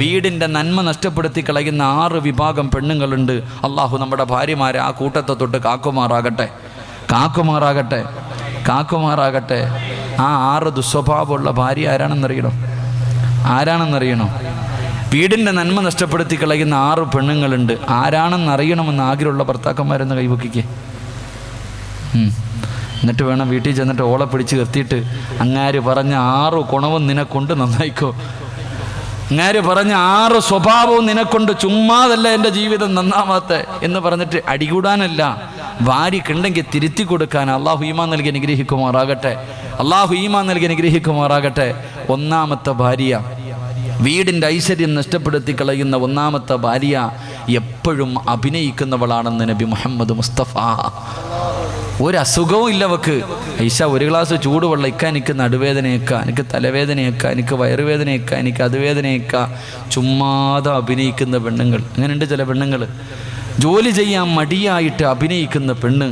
വീടിൻ്റെ നന്മ നഷ്ടപ്പെടുത്തി കളയുന്ന 6 വിഭാഗം പെണ്ണുങ്ങളുണ്ട്. അള്ളാഹു നമ്മുടെ ഭാര്യമാരെ ആ കൂട്ടത്തെ തൊട്ട് കാക്കുമാറാകട്ടെ. ആ 6 ദുസ്വഭാവമുള്ള ഭാര്യ ആരാണെന്നറിയണോ? വീടിൻ്റെ നന്മ നഷ്ടപ്പെടുത്തി കളയുന്ന 6 പെണ്ണുങ്ങളുണ്ട്. ആരാണെന്നറിയണമെന്ന് ആഗ്രഹമുള്ള ഭർത്താക്കന്മാരെന്ന് കൈവക്കിക്കേ. എന്നിട്ട് വേണം വീട്ടിൽ ചെന്നിട്ട് ഓളെ പിടിച്ച് നിർത്തിയിട്ട് അങ്ങാര് പറഞ്ഞ 6 ഗുണവും നിനക്കൊണ്ട് നന്നായിക്കോ, അങ്ങാര് പറഞ്ഞ 6 സ്വഭാവവും നിനക്കൊണ്ട് ചുമ്മാതല്ല എൻ്റെ ജീവിതം നന്നാവാത്ത എന്ന് പറഞ്ഞിട്ട് അടികൂടാനല്ല, ഭാര്യക്കുണ്ടെങ്കിൽ തിരുത്തി കൊടുക്കാൻ അള്ളാഹു ഈമാൻ നൽകി അനുഗ്രഹിക്കുമാറാകട്ടെ. ഒന്നാമത്തെ ഭാര്യ, വീടിൻ്റെ ഐശ്വര്യം നഷ്ടപ്പെടുത്തി കളയുന്ന ഒന്നാമത്തെ ഭാര്യ എപ്പോഴും അഭിനയിക്കുന്നവളാണെന്ന് നബി മുഹമ്മദ് മുസ്തഫ. ഒരസുഖവും ഇല്ല അവക്ക്. ഐഷ, ഒരു ഗ്ലാസ് ചൂടുവെള്ളം ഇക്ക, എനിക്ക് നടുവേദനയേക്ക, എനിക്ക് തലവേദനയേക്ക, എനിക്ക് വയറുവേദനയേക്ക, എനിക്ക് അതുവേദനയേക്ക, ചുമ്മാതെ അഭിനയിക്കുന്ന പെണ്ണുങ്ങൾ. അങ്ങനെയുണ്ട് ചില പെണ്ണുങ്ങൾ, ജോലി ചെയ്യാൻ മടിയായിട്ട് അഭിനയിക്കുന്ന പെണ്ണ്.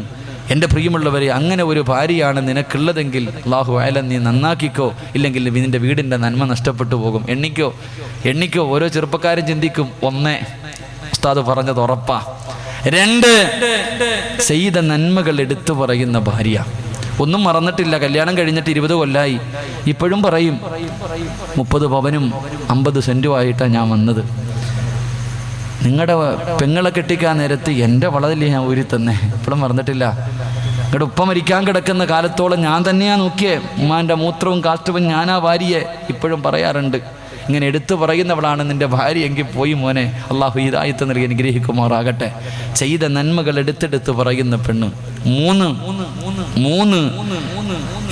എൻ്റെ പ്രിയമുള്ളവരെ, അങ്ങനെ ഒരു ഭാര്യയാണ് നിനക്കുള്ളതെങ്കിൽ അല്ലാഹു അയല നീ നന്നാക്കിക്കോ, ഇല്ലെങ്കിൽ നിൻ്റെ വീടിൻ്റെ നന്മ നഷ്ടപ്പെട്ടു പോകും. എണ്ണിക്കോ. ഓരോ ചെറുപ്പക്കാരും ചിന്തിക്കും, 1 ഉസ്താദ് പറഞ്ഞത് ഉറപ്പാ. 2 ചെയ്ത നന്മകൾ എടുത്തു പറയുന്ന ഭാര്യ. ഒന്നും മറന്നിട്ടില്ല, കല്യാണം കഴിഞ്ഞിട്ട് 20 കൊല്ലമായി, ഇപ്പോഴും പറയും 30 പവനും 50 സെൻറ്റുമായിട്ടാണ് ഞാൻ വന്നത്. നിങ്ങളുടെ പെങ്ങളെ കെട്ടിക്കാൻ നേരത്ത് എൻ്റെ വളതില്ലേ ഞാൻ ഊരി തന്നെ, ഇപ്പോഴും മറന്നിട്ടില്ല. നിങ്ങളുടെ ഉപ്പ മരിക്കാൻ കിടക്കുന്ന കാലത്തോളം ഞാൻ തന്നെയാണ് നോക്കിയേ, ഉമ്മാൻ്റെ മൂത്രവും കാഷ്ടവും ഞാനാ ഭാര്യയെ, ഇപ്പോഴും പറയാറുണ്ട്. ഇങ്ങനെ എടുത്തു പറയുന്നവളാണ് നിൻ്റെ ഭാര്യ എങ്കിൽ പോയി മോനെ, അള്ളാഹു ഹിദായത്ത് നൽകി അനുഗ്രഹിക്കുമാറാകട്ടെ. ചെയ്ത നന്മകൾ എടുത്തെടുത്ത് പറയുന്ന പെണ്ണ്. 3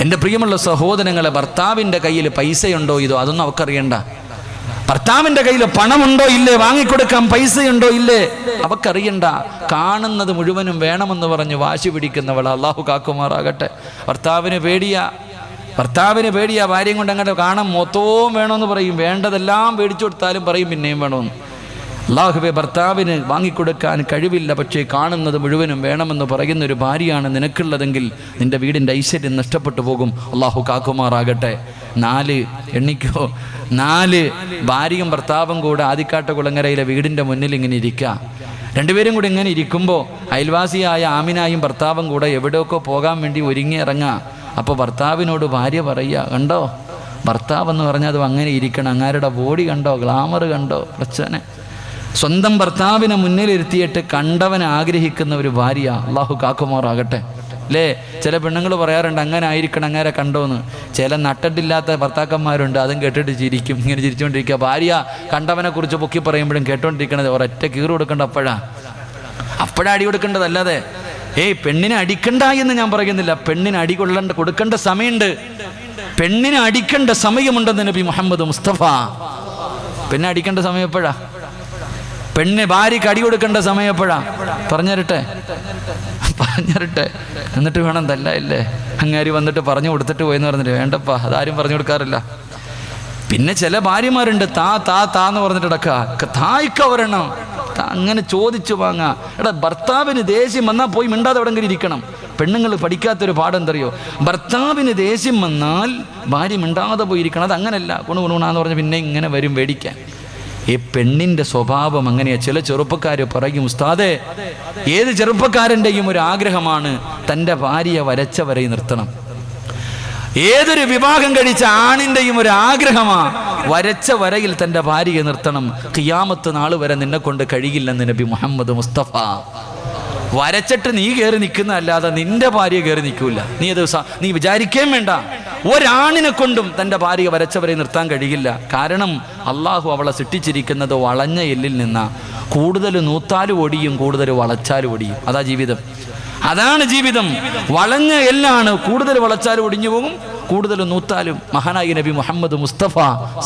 എൻ്റെ പ്രിയമുള്ള സഹോദരങ്ങളെ, ഭർത്താവിൻ്റെ കയ്യിൽ പൈസയുണ്ടോ ഇതോ അതൊന്നും അവക്കറിയണ്ട. ഭർത്താവിൻ്റെ കയ്യിൽ പണമുണ്ടോ ഇല്ലേ, വാങ്ങിക്കൊടുക്കാൻ പൈസയുണ്ടോ ഇല്ലേ അവക്കറിയണ്ട. കാണുന്നത് മുഴുവനും വേണമെന്ന് പറഞ്ഞ് വാശി പിടിക്കുന്നവൾ അള്ളാഹു കാക്കുമാറാകട്ടെ. ഭർത്താവിന് പേടിയാ ഭാര്യയും കൊണ്ട് അങ്ങനെ കാണാൻ മൊത്തവും വേണമെന്ന് പറയും, വേണ്ടതെല്ലാം മേടിച്ചു കൊടുത്താലും പറയും പിന്നെയും വേണമെന്ന്. അള്ളാഹുവേ, ഭർത്താവിന് വാങ്ങിക്കൊടുക്കാൻ കഴിവില്ല, പക്ഷേ കാണുന്നത് മുഴുവനും വേണമെന്ന് പറയുന്നൊരു ഭാര്യയാണ് നിനക്കുള്ളതെങ്കിൽ നിൻ്റെ വീടിൻ്റെ ഐശ്വര്യം നഷ്ടപ്പെട്ടു പോകും. അള്ളാഹു കാക്കുമാറാകട്ടെ. 4 ഭാര്യയും ഭർത്താവും കൂടെ ആദിക്കാട്ട് കുളങ്ങരയിലെ വീടിൻ്റെ മുന്നിൽ ഇങ്ങനെ ഇരിക്കുക. 2 പേരും കൂടി ഇങ്ങനെ ഇരിക്കുമ്പോൾ അയൽവാസിയായ ആമിനായും ഭർത്താവും കൂടെ എവിടെയൊക്കെ പോകാൻ വേണ്ടി ഒരുങ്ങി ഇറങ്ങുക. അപ്പോൾ ഭർത്താവിനോട് ഭാര്യ പറയുക, കണ്ടോ ഭർത്താവെന്ന് പറഞ്ഞാൽ അത് അങ്ങനെ ഇരിക്കണം, അങ്ങാരുടെ ബോഡി കണ്ടോ, ഗ്ലാമർ കണ്ടോ, പ്രശ്നം. സ്വന്തം ഭർത്താവിനെ മുന്നിലിരുത്തിയിട്ട് കണ്ടവനെ ആഗ്രഹിക്കുന്ന ഒരു ഭാര്യ അള്ളാഹു കാക്കുമാറാകട്ടെ. അല്ലേ, ചില പെണ്ണുങ്ങൾ പറയാറുണ്ട് അങ്ങനെ ആയിരിക്കണം, അങ്ങനെ കണ്ടോന്ന്. ചില നട്ടിട്ടില്ലാത്ത ഭർത്താക്കന്മാരുണ്ട്, അതും കേട്ടിട്ട് ചിരിക്കും, ഇങ്ങനെ ചിരിച്ചുകൊണ്ടിരിക്കുക. ഭാര്യ കണ്ടവനെ കുറിച്ച് പൊക്കി പറയുമ്പോഴും കേട്ടോണ്ടിരിക്കണത് ഒരൊറ്റ കീറ് കൊടുക്കേണ്ട അപ്പോഴാ അടി കൊടുക്കേണ്ടതല്ലാതെ പെണ്ണിനെ അടിക്കണ്ട എന്ന് ഞാൻ പറയുന്നില്ല. പെണ്ണിന് അടി കൊടുക്കേണ്ട സമയമുണ്ട്, പെണ്ണിനെ അടിക്കേണ്ട സമയമുണ്ടെന്ന് നബി മുഹമ്മദ് മുസ്തഫ. പെണ്ണെ അടിക്കേണ്ട സമയം എപ്പോഴാ? ഭാര്യക്ക് അടി കൊടുക്കേണ്ട സമയം എപ്പോഴാ? പറഞ്ഞരട്ടെ. എന്നിട്ട് വേണം തല്ല ഇല്ലേ, അങ്ങാരി വന്നിട്ട് പറഞ്ഞു കൊടുത്തിട്ട് പോയെന്ന് പറഞ്ഞിട്ട് വേണ്ടപ്പാ, അതാരും പറഞ്ഞു കൊടുക്കാറില്ല. പിന്നെ ചില ഭാര്യമാരുണ്ട് താന്ന് പറഞ്ഞിട്ട് ഇടക്കുക, തായ്ക്ക വരണം, അങ്ങനെ ചോദിച്ചു വാങ്ങാ. ഭർത്താവിന് ദേഷ്യം വന്നാൽ പോയി മിണ്ടാതെ എവിടെങ്കിലും ഇരിക്കണം. പെണ്ണുങ്ങൾ പഠിക്കാത്തൊരു പാഠം എന്തറിയോ, ഭർത്താവിന് ദേഷ്യം വന്നാൽ ഭാര്യ മിണ്ടാതെ പോയിരിക്കണം. അത് അങ്ങനല്ല, ഗുണഗുണാന്ന് പറഞ്ഞ് പിന്നെ ഇങ്ങനെ വരും മേടിക്കാൻ. പെണ്ണിൻ്റെ സ്വഭാവം അങ്ങനെയാ. ചില ചെറുപ്പക്കാർ പറയും, ഉസ്താദേ, ഏത് ചെറുപ്പക്കാരൻ്റെയും ഒരു ആഗ്രഹമാണ് തൻ്റെ ഭാര്യയെ വരച്ച വരയിൽ നിർത്തണം. ഏതൊരു വിവാഹം കഴിച്ച ആണിൻ്റെയും ഒരു ആഗ്രഹമാണ് വരച്ച വരയിൽ തൻ്റെ ഭാര്യയെ നിർത്തണം. ഖിയാമത്ത് നാൾ വരെ നിന്നെ കൊണ്ട് കഴിയില്ലെന്ന് നബി മുഹമ്മദ് മുസ്തഫ. വരച്ചിട്ട് നീ കയറി നിൽക്കുന്നതല്ലാതെ നിന്റെ ഭാര്യ കയറി നിൽക്കൂല. നീ വിചാരിക്കുകയും വേണ്ട, ഒരാണിനെ കൊണ്ടും തൻ്റെ ഭാര്യ വരച്ചവരെ നിർത്താൻ കഴിയില്ല. കാരണം അള്ളാഹു അവളെ സൃഷ്ടിച്ചിരിക്കുന്നത് വളഞ്ഞ എല്ലിൽ നിന്നാ. കൂടുതൽ നൂത്താലും ഒടിയും, കൂടുതൽ വളച്ചാലും ഒടിയും. അതാണ് ജീവിതം. വളഞ്ഞ എല്ലാണ്, കൂടുതൽ വളച്ചാലും ഒടിഞ്ഞു പോകും, കൂടുതൽ നൂത്താലും. മഹാനായ നബി മുഹമ്മദ് മുസ്തഫ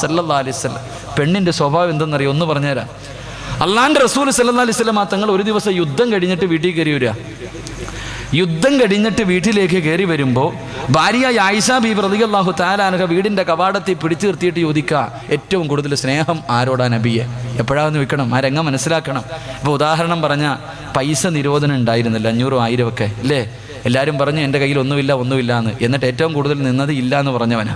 സല്ലല്ലാഹു അലൈഹി വസല്ലം പെണ്ണിൻ്റെ സ്വഭാവം എന്തെന്നറിയോ? ഒന്ന് പറഞ്ഞുതരാം. അള്ളാന്റെ റസൂൽ സല്ലല്ലാഹു അലൈഹി വസല്ലം തങ്ങൾ ഒരു ദിവസം യുദ്ധം കഴിഞ്ഞിട്ട് വീട്ടിൽ കയറി വരിക. യുദ്ധം കഴിഞ്ഞിട്ട് വീട്ടിലേക്ക് കയറി വരുമ്പോൾ ഭാര്യ ആയിഷ ബീബി റളിയല്ലാഹു തആല അൻഹ വീടിൻ്റെ കവാടത്തിൽ പിടിച്ചു നിർത്തിയിട്ട് ചോദിക്കുക, ഏറ്റവും കൂടുതൽ സ്നേഹം ആരോടാ നബിയെ? എപ്പോഴാന്ന് വെക്കണം, ആ രംഗം മനസ്സിലാക്കണം. ഇപ്പോൾ ഉദാഹരണം പറഞ്ഞാൽ പൈസ നിരോധനം ഉണ്ടായിരുന്നില്ല, 500 1000 ഒക്കെ അല്ലേ? എല്ലാവരും പറഞ്ഞു എൻ്റെ കയ്യിൽ ഒന്നുമില്ല എന്ന്. എന്നിട്ട് ഏറ്റവും കൂടുതൽ നിന്നത് ഇല്ല എന്ന് പറഞ്ഞവനാ.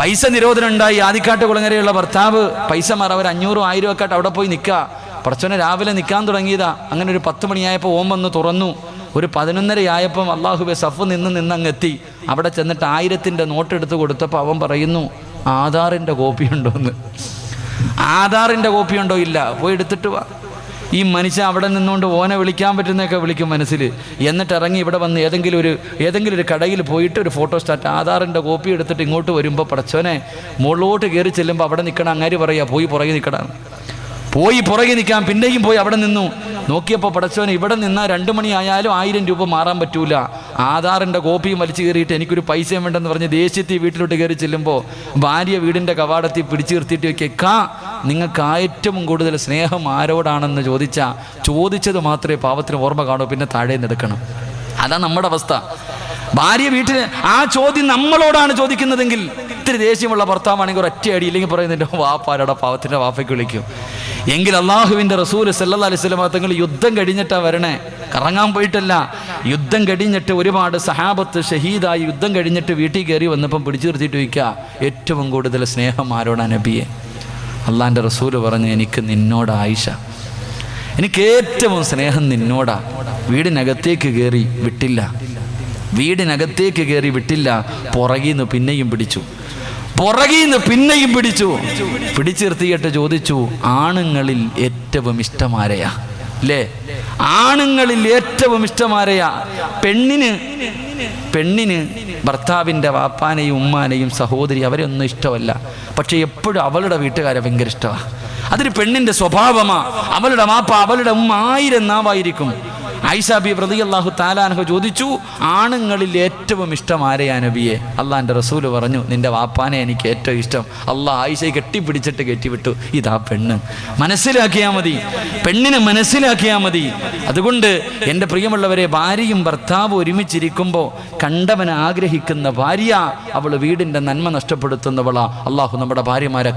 പൈസ നിരോധനം ഉണ്ടായി. ആദിക്കാട്ട് കുളങ്ങരയുള്ള ഭർത്താവ് പൈസ അവർ 500 1000 ഒക്കെ ആയിട്ട് അവിടെ പോയി നിൽക്കുക. പടച്ചോനെ രാവിലെ നിൽക്കാൻ തുടങ്ങിയതാ. അങ്ങനെ ഒരു 10 മണിയായപ്പോൾ ഓം വന്ന് തുറന്നു. ഒരു 11:30 ആയപ്പം അള്ളാഹുബെ സഫ് നിന്ന് അങ്ങ് എത്തി. അവിടെ ചെന്നിട്ട് 1000-ന്റെ നോട്ട് എടുത്ത് കൊടുത്തപ്പോൾ അവൻ പറയുന്നു, ആധാറിൻ്റെ കോപ്പി ഉണ്ടോയെന്ന്. ആധാറിൻ്റെ കോപ്പി ഉണ്ടോ? ഇല്ല. പോയി എടുത്തിട്ട് വാ. ഈ മനുഷ്യൻ അവിടെ നിന്നുകൊണ്ട് ഓനെ വിളിക്കാൻ പറ്റുന്നതൊക്കെ വിളിക്കും മനസ്സിൽ. എന്നിട്ട് ഇറങ്ങി ഇവിടെ വന്ന് ഏതെങ്കിലും ഒരു കടയിൽ പോയിട്ട് ഒരു ഫോട്ടോ സ്റ്റാറ്റ് ആധാറിൻ്റെ കോപ്പി എടുത്തിട്ട് ഇങ്ങോട്ട് വരുമ്പോൾ പടച്ചോനെ മുകളിലോട്ട് കയറി ചെല്ലുമ്പോൾ അവിടെ നിൽക്കണം. അങ്ങാരി പറയുക, പോയി പുറകെ നിൽക്കണം. പോയി പുറകെ നിൽക്കാം. പിന്നെയും പോയി അവിടെ നിന്നു. നോക്കിയപ്പോൾ പടച്ചോനെ ഇവിടെ നിന്നാൽ 2 മണിയായാലും 1000 രൂപ മാറാൻ പറ്റൂല. ആധാറിൻ്റെ കോപ്പിയും വലിച്ചു കയറിയിട്ട് എനിക്കൊരു പൈസയും വേണ്ടെന്ന് പറഞ്ഞ് ദേഷ്യത്തിൽ വീട്ടിലോട്ട് കയറി ചെല്ലുമ്പോൾ ഭാര്യ വീടിൻ്റെ കവാടത്തിൽ പിടിച്ചു നിർത്തിയിട്ട് വെക്കാ, നിങ്ങൾക്ക് ഏറ്റവും കൂടുതൽ സ്നേഹം ആരോടാണെന്ന് ചോദിച്ചത് മാത്രമേ പാവത്തിന് ഓർമ്മ കാണൂ. പിന്നെ താഴെ നിന്നെടുക്കണം. അതാ നമ്മുടെ അവസ്ഥ. ഭാര്യ വീട്ടിൽ ആ ചോദ്യം നമ്മളോടാണ് ചോദിക്കുന്നതെങ്കിൽ ഇത്തിരി ദേഷ്യമുള്ള ഭർത്താവാണെങ്കിൽ ഒരൊറ്റ അടി, ഇല്ലെങ്കിൽ പറയുന്നതിൻ്റെ വാപ്പാരുടെ പാവത്തിൻ്റെ വാപ്പയ്ക്ക് വിളിക്കും. എങ്കിൽ അള്ളാഹുവിൻ്റെ റസൂൽ സല്ലല്ലാഹു അലൈഹി വസല്ലം തങ്ങൾ യുദ്ധം കഴിഞ്ഞിട്ടാണ് വരണേ, കറങ്ങാൻ പോയിട്ടല്ല. യുദ്ധം കഴിഞ്ഞിട്ട് ഒരുപാട് സഹാബത്ത് ഷഹീദായി യുദ്ധം കഴിഞ്ഞിട്ട് വീട്ടിൽ കയറി വന്നപ്പം പിടിച്ചു നിർത്തിയിട്ട് വയ്ക്കുക, ഏറ്റവും കൂടുതൽ സ്നേഹം ആരോടാ നബിയെ? അള്ളാഹിൻ്റെ റസൂൽ പറഞ്ഞു, എനിക്ക് നിന്നോട് ആയിഷ, എനിക്ക് ഏറ്റവും സ്നേഹം നിന്നോടാ. വീടിനകത്തേക്ക് കയറി വിട്ടില്ല. പുറകിന്ന് പിന്നെയും പിടിച്ചു. പിടിച്ചിർത്തിയിട്ട് ചോദിച്ചു, ആണുങ്ങളിൽ ഏറ്റവും ഇഷ്ടമാരെയാ? അല്ലേ, ആണുങ്ങളിൽ ഏറ്റവും ഇഷ്ടമാരെയാ? പെണ്ണിന് ഭർത്താവിൻ്റെ വാപ്പാനെയും ഉമ്മാനെയും സഹോദരി അവരെ ഒന്നും ഇഷ്ടമല്ല. പക്ഷെ എപ്പോഴും അവളുടെ വീട്ടുകാരെ ഭയങ്കര ഇഷ്ടമാണ്. അതൊരു പെണ്ണിൻ്റെ സ്വഭാവമാണ്. അവളുടെ വാപ്പ അവളുടെ ഉമ്മ 1000 നാവായിരിക്കും. ആയിഷ ബീവി റളിയല്ലാഹു തആല അൻഹ ചോദിച്ചു, ആണുങ്ങളിൽ ഏറ്റവും ഇഷ്ടം ആരെയാ നബിയെ? അള്ളാഹിൻ്റെ റസൂൽ പറഞ്ഞു, നിന്റെ വാപ്പാനെ എനിക്ക് ഏറ്റവും ഇഷ്ടം. അള്ളാഹ് ആയിഷയെ കെട്ടിപ്പിടിച്ചിട്ട് കെട്ടിവിട്ടു. ഇതാ പെണ്ണ്. പെണ്ണിനെ മനസ്സിലാക്കിയാൽ മതി. അതുകൊണ്ട് എൻ്റെ പ്രിയമുള്ളവരെ, ഭാര്യയും ഭർത്താവും ഒരുമിച്ചിരിക്കുമ്പോൾ കണ്ടവനെ ആഗ്രഹിക്കുന്ന ഭാര്യ അവൾ വീടിൻ്റെ നന്മ നഷ്ടപ്പെടുത്തുന്നവളാ. അള്ളാഹു നമ്മുടെ ഭാര്യമാരെ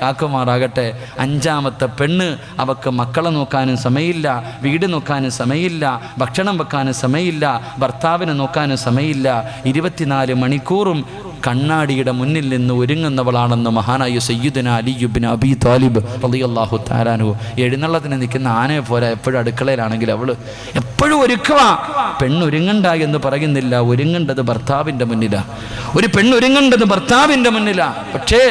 കാക്കുമാറാകട്ടെ. 5-ാമത്തെ പെണ്ണ്, അവൾക്ക് മക്കളെ നോക്കാനും സമയമില്ല, വീട് നോക്കാനും സമയമില്ല, ഭക്ഷണം വെക്കാനും സമയമില്ല, ഭർത്താവിനെ നോക്കാനും സമയമില്ല. 24 മണിക്കൂറും കണ്ണാടിയുടെ മുന്നിൽ നിന്ന് ഒരുങ്ങുന്നവളാണെന്ന് മഹാനായ സയ്യിദുനാ അലി ഇബ്നു അബീ താലിബ് റളിയല്ലാഹു തആല അൻഹു. എഴുന്നള്ളത്തിന് നിൽക്കുന്ന ആനയെ പോലെ എപ്പോഴും അടുക്കളയിലാണെങ്കിൽ അവൾ എപ്പോഴും ഒരുക്കുക. പെണ്ണൊരുങ്ങണ്ട എന്ന് പറയുന്നില്ല, ഒരുങ്ങേണ്ടത് ഭർത്താവിൻ്റെ മുന്നിലാണ്. ഒരു പെണ്ണൊരുങ്ങേണ്ടത് ഭർത്താവിൻ്റെ മുന്നിലാണ്. പക്ഷേ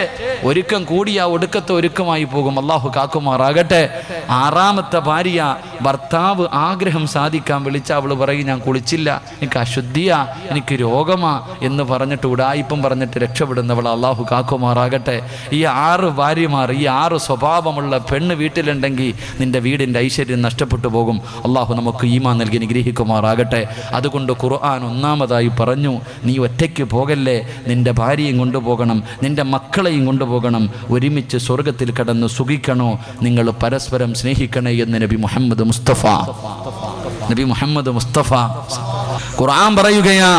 ഒരുക്കം കൂടിയ ഒടുക്കത്തെ ഒരുക്കമായി പോകും. അള്ളാഹു കാക്കുമാറാകട്ടെ. 6-ാമത്തെ ഭാര്യ, ഭർത്താവ് ആഗ്രഹം സാധിക്കാൻ വിളിച്ച അവൾ പറയും, ഞാൻ കുളിച്ചില്ല, എനിക്ക് അശുദ്ധിയാ, എനിക്ക് രോഗമാ എന്ന് പറഞ്ഞിട്ട് ഉടായിപ്പം പറഞ്ഞിട്ട് രക്ഷപ്പെടുന്നവൾ. അള്ളാഹു കാക്കുമാറാകട്ടെ. ഈ 6 ഭാര്യമാർ, ഈ 6 സ്വഭാവമുള്ള പെണ്ണ് വീട്ടിലുണ്ടെങ്കിൽ നിന്റെ വീടിൻ്റെ ഐശ്വര്യം നഷ്ടപ്പെട്ടു പോകും. അള്ളാഹു നമുക്ക് ഈമാൻ നൽകി അനുഗ്രഹിക്കുമാറാകട്ടെ. അതുകൊണ്ട് ഖുർആൻ ഒന്നാമതായി പറഞ്ഞു, നീ ഒറ്റയ്ക്ക് പോകല്ലേ, നിന്റെ ഭാര്യയും കൊണ്ടുപോകണം, നിന്റെ മക്കളെയും കൊണ്ടുപോകണം. ഒരുമിച്ച് സ്വർഗത്തിൽ കടന്ന് സുഖിക്കണോ, നിങ്ങൾ പരസ്പരം സ്നേഹിക്കണേ എന്ന് നബി മുഹമ്മദ് മുസ്തഫ ഖുർആൻ പറയുകയാ.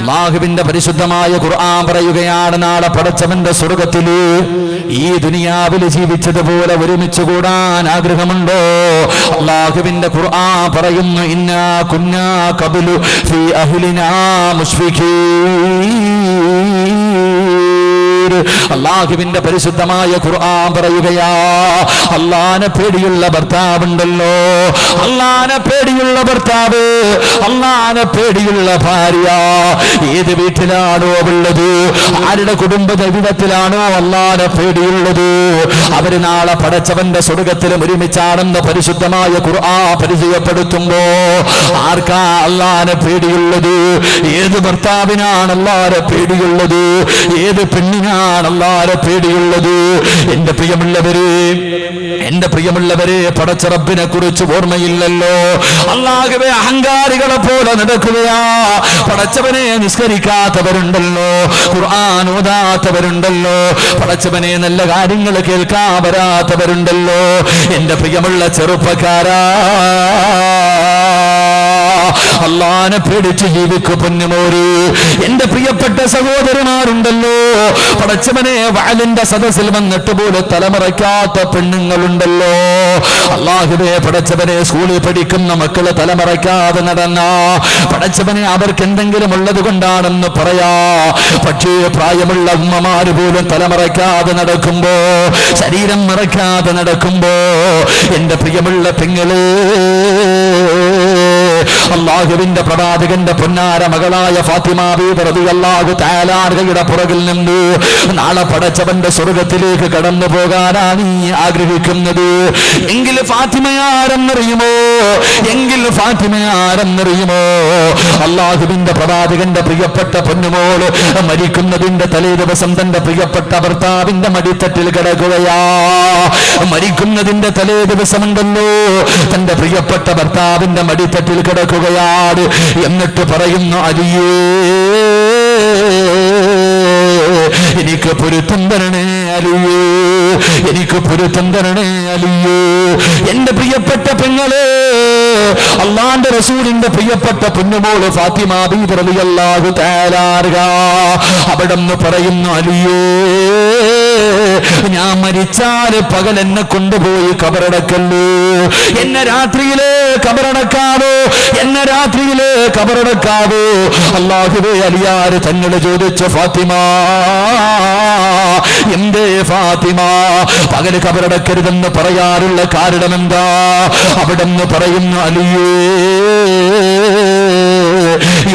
അല്ലാഹുവിന്റെ പരിശുദ്ധമായ ഖുർആൻ പറയുകയാണ്, നാളെ പടച്ചവന്റെ സ്വർഗത്തില് ഈ ദുനിയാവിൽ ജീവിച്ചതുപോലെ ഒരുമിച്ച് കൂടാൻ ആഗ്രഹമുണ്ടോ? അല്ലാഹുവിന്റെ ഖുർആൻ പറയുന്നു, ഇന്നാ കുന്നാ ഖബ്ലു ഫീ അഹ്ലിനാ മുശ്ഫിഖീൻ. അല്ലാഹുവിന്റെ പരിശുദ്ധമായ ഖുർആൻ പറയുകയാ, അല്ലാഹനെ പേടിയുള്ള ഭർത്താവുണ്ടല്ലോ, അല്ലാഹനെ പേടിയുള്ള ഭർത്താവ്, അല്ലാഹനെ പേടിയുള്ള ഭാര്യ ഏത് വീട്ടിലാണോ ഉള്ളത്, ആരുടെ കുടുംബ ജീവിതത്തിലാണോ അല്ലാഹനെ പേടിയുള്ളത്, അവര് നാളെ പടച്ചവന്റെ സ്വർഗത്തിലും ഒരുമിച്ചാണെന്ന് പരിശുദ്ധമായ ഖുർആൻ പരിചയപ്പെടുത്തുമ്പോ ആർക്കാ അല്ലാഹനെ പേടിയുള്ളത്? ഏത് ഭർത്താവിനാണ് അല്ലാഹനെ പേടിയുള്ളത്? ഏത് പെണ്ണിനാണ് അല്ലാഹനെ പേടിയുള്ളത്? എന്റെ പ്രിയമുള്ളവരെ, പടച്ച റബ്ബിനെ കുറിച്ച് ഓർമ്മയില്ലല്ലോ. അല്ലാഹുവേ, അഹങ്കാരികളെ പോലെ നടക്കുകയാ. പടച്ചവനെ നിസ്കരിക്കാത്തവരുണ്ടല്ലോ, ഖുർആൻ ഓതാത്തവരുണ്ടല്ലോ, പടച്ചവനെ നല്ല കാര്യങ്ങൾ കേൾക്കാൻ വരാത്തവരുണ്ടല്ലോ. എന്റെ പ്രിയമുള്ള ചെറുപ്പക്കാരാ, അള്ളാനെ പേടിച്ച് ജീവിക്കു പൊന്നുമോര്. എന്റെ പ്രിയപ്പെട്ട സഹോദരന്മാരുണ്ടല്ലോ, പടച്ചവനെ വഅലിന്റെ സദസ്സിൽ വന്നിട്ട് പോലെ തലമറയ്ക്കാത്ത പെണ്ണുങ്ങളുണ്ടല്ലോ. അല്ലാഹുവേ പടച്ചവനെ, സ്കൂളിൽ പഠിക്കുന്ന മക്കള് തലമറയ്ക്കാതെ നടന്ന പടച്ചവനെ, അവർക്ക് എന്തെങ്കിലും ഉള്ളത് കൊണ്ടാണെന്ന് പറയാ. പക്ഷേ പ്രായമുള്ള ഉമ്മമാര് പോലും തലമറയ്ക്കാതെ നടക്കുമ്പോ, ശരീരം മറയ്ക്കാതെ നടക്കുമ്പോ, എന്റെ പ്രിയമുള്ള പെങ്ങളെ, അല്ലാഹുവിന്റെ പ്രവാചകന്റെ പൊന്നാര മകളായ ഫാത്തിമ ബീവി റളിയല്ലാഹു തആല അൻഹയുടെ പുറകിൽ നിന്ന് നാളെ പടച്ചവന്റെ സ്വർഗത്തിലേക്ക് കടന്നു പോകാനാണ് നീ ആഗ്രഹിക്കുന്നത് എങ്കിൽ ഫാത്തിമയാരെന്നറിയുമോ? അല്ലാഹുവിന്റെ പ്രവാചകന്റെ പ്രിയപ്പെട്ട പൊന്നുമോള് മരിക്കുന്നതിന്റെ തലേ ദിവസം തന്റെ പ്രിയപ്പെട്ട ഭർത്താവിന്റെ മടിത്തട്ടിൽ കിടക്കുകയാ. മരിക്കുന്നതിന്റെ തലേ ദിവസമുണ്ടല്ലോ, തന്റെ പ്രിയപ്പെട്ട ഭർത്താവിന്റെ മടിത്തട്ടിൽ കിടക്കുകയാണ്. എന്നിട്ട് പറയുന്നു, അലിയേ എനിക്ക് പൊരുത്തം തരണേ അലിയേ, എനിക്ക് പൊരുത്തം തരണേ അലിയേ. എന്റെ പ്രിയപ്പെട്ട പെങ്ങളെ, അള്ളാന്റെ റസൂലിന്റെ പ്രിയപ്പെട്ട പൊന്നുമോള് ഫാത്തിമ ബീവി റളിയല്ലാഹു തആല അൻഹ അവിടെന്ന് പറയുന്നു, അലിയേ ഞാൻ മരിച്ചാല് പകൽ എന്നെ കൊണ്ടുപോയി കബറടക്കല്ലോ, എന്നെ രാത്രിയിലെ കബറടക്കാവോ, എന്നെ രാത്രിയിലെ കബറടക്കാവോ. അല്ലാഹുവേ, അലിയാര് തങ്ങള് ചോദിച്ചു, ഫാത്തിമ എന്തേ ഫാത്തിമ പകല് കബറടക്കരുതെന്ന് പറയാറുള്ള കാരണം എന്താ? അവിടെന്ന് പറയുന്നു, അലിയേ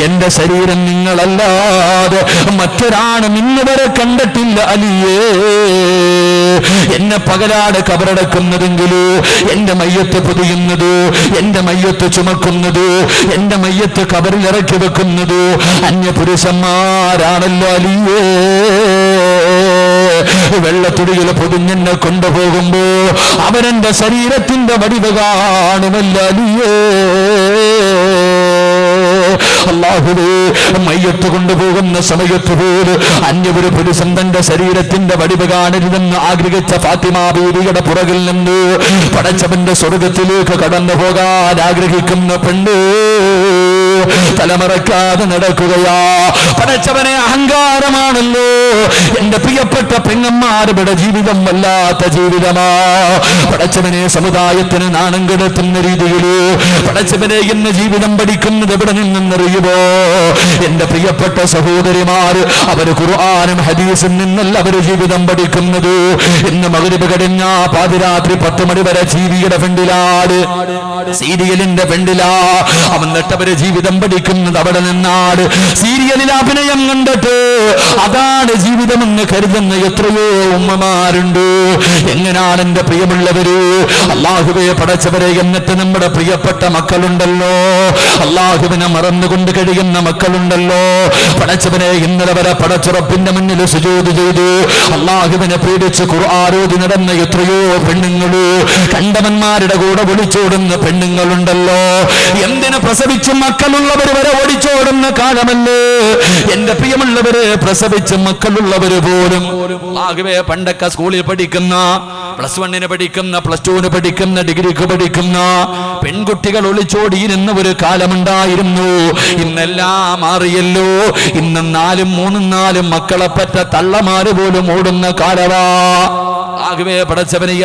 എന്റെ ശരീരം നിങ്ങളല്ലാതെ മറ്റൊരാണ് ഇന്നുവരെ കണ്ടിട്ടില്ല അലിയേ. എന്നെ പകലാണ് കബറടക്കുന്നതെങ്കില് എന്റെ മയ്യത്ത് പൊതിയുന്നത്, എന്റെ മയ്യത്ത് ചുമക്കുന്നത്, എന്റെ മയ്യത്ത് കബറിൽ ഇറക്കി വെക്കുന്നത് അന്യപുരുഷന്മാരാണല്ലോ അലിയേ. വെള്ളത്തുടിയിൽ പൊതിഞ്ഞെന്നെ കൊണ്ടുപോകുമ്പോ അവനെന്റെ ശരീരത്തിന്റെ വടിവ് കാണുമല്ലോ അലിയേ. അല്ലാഹുവേ, മയ്യത്ത് കൊണ്ടുപോകുന്ന സമയത്ത് പോലും അന്യൊരു പുരുഷൻ തന്റെ ശരീരത്തിന്റെ വടിവ് കാണരുതെന്ന് ആഗ്രഹിച്ച ഫാത്തിമ ബീവിയുടെ പുറകിൽ നിന്ന് പടച്ചവന്റെ സ്വർഗത്തിലേക്ക് കടന്നു പോകാൻ ആഗ്രഹിക്കുന്ന പെണ്ണ് തലമറക്കാതെ നടക്കുകയാ. പടച്ചവനെ, അഹങ്കാരമാണല്ലോ എന്റെ പ്രിയപ്പെട്ട പെങ്ങന്മാരുടെ ജീവിതം, വല്ലാത്ത ജീവിതമാ. പടച്ചവനെ, സമുദായത്തിന് നാണം കെടുത്തുന്ന രീതിയിൽ പടച്ചവനെ ഇന്ന് ജീവിതം പഠിക്കുന്നത് എവിടെ നിന്നെന്നറിയുമോ? എന്റെ പ്രിയപ്പെട്ട സഹോദരിമാർ, അവര് ഖുർആനും ഹദീസും നിന്നല്ല അവര് ജീവിതം പഠിക്കുന്നത്. ഇന്ന് മഗ്രിബ് കഴിഞ്ഞ പാതിരാത്രി 10 മണി വരെ സീരിയലിന്റെ ഫ്രണ്ടിലാ എന്നിട്ടവര് ജീവിതം പഠിക്കുന്നത് അവിടെ നിന്നാണ്. സീരിയലിൽ അഭിനയം കണ്ടിട്ട് അതാണ് ജീവിതമെന്ന് കരുതുന്ന എത്രയോ ഉമ്മമാരുണ്ട്. എങ്ങനെയാണ് എന്റെ പ്രിയമുള്ളവര്? അല്ലാഹുവേ പടച്ചവരെ, എന്നിട്ട് നമ്മുടെ പ്രിയപ്പെട്ട മക്കളുണ്ടല്ലോ, അല്ലാഹുവിനെ മറന്നുകൊണ്ട് കഴിയുന്ന മക്കളുണ്ടല്ലോ, പടച്ചവനെ ഇന്നലെ വരെ പടച്ചുറപ്പിന്റെ മുന്നിൽ സുജൂദ് ചെയ്തു അല്ലാഹുവിനെ പേടിച്ച് ഖുർആനോദി നടന്ന എത്രയോ പെണ്ണുങ്ങള്, കണ്ടവന്മാരുടെ കൂടെ ഒളിച്ചോടുന്ന പെണ്ണുങ്ങളുണ്ടല്ലോ. എന്തിന് പ്രസവിച്ച് മക്കളുള്ളവർ വരെ ഓടിച്ചോടുന്ന കാലമല്ലേ എന്റെ പ്രിയമുള്ളവര്? പ്രസവിച്ച് മക്കളുള്ളവര് പോലും ആകെ പണ്ടൊക്കെ സ്കൂളിൽ പഠിക്കുന്ന +1 പഠിക്കുന്ന, +2 പഠിക്കുന്ന, ഡിഗ്രിക്ക് പഠിക്കുന്ന പെൺകുട്ടികൾ ഒളിച്ചോടിയിരുന്ന ഒരു കാലമുണ്ടായിരുന്നു. ഇന്നെല്ലാം മാറിയല്ലോ. ഇന്ന് 4 3 4 മക്കളെ പറ്റ തള്ളമാര് പോലും ഓടുന്ന കാലവാ. ആകെ പടച്ചവനെ,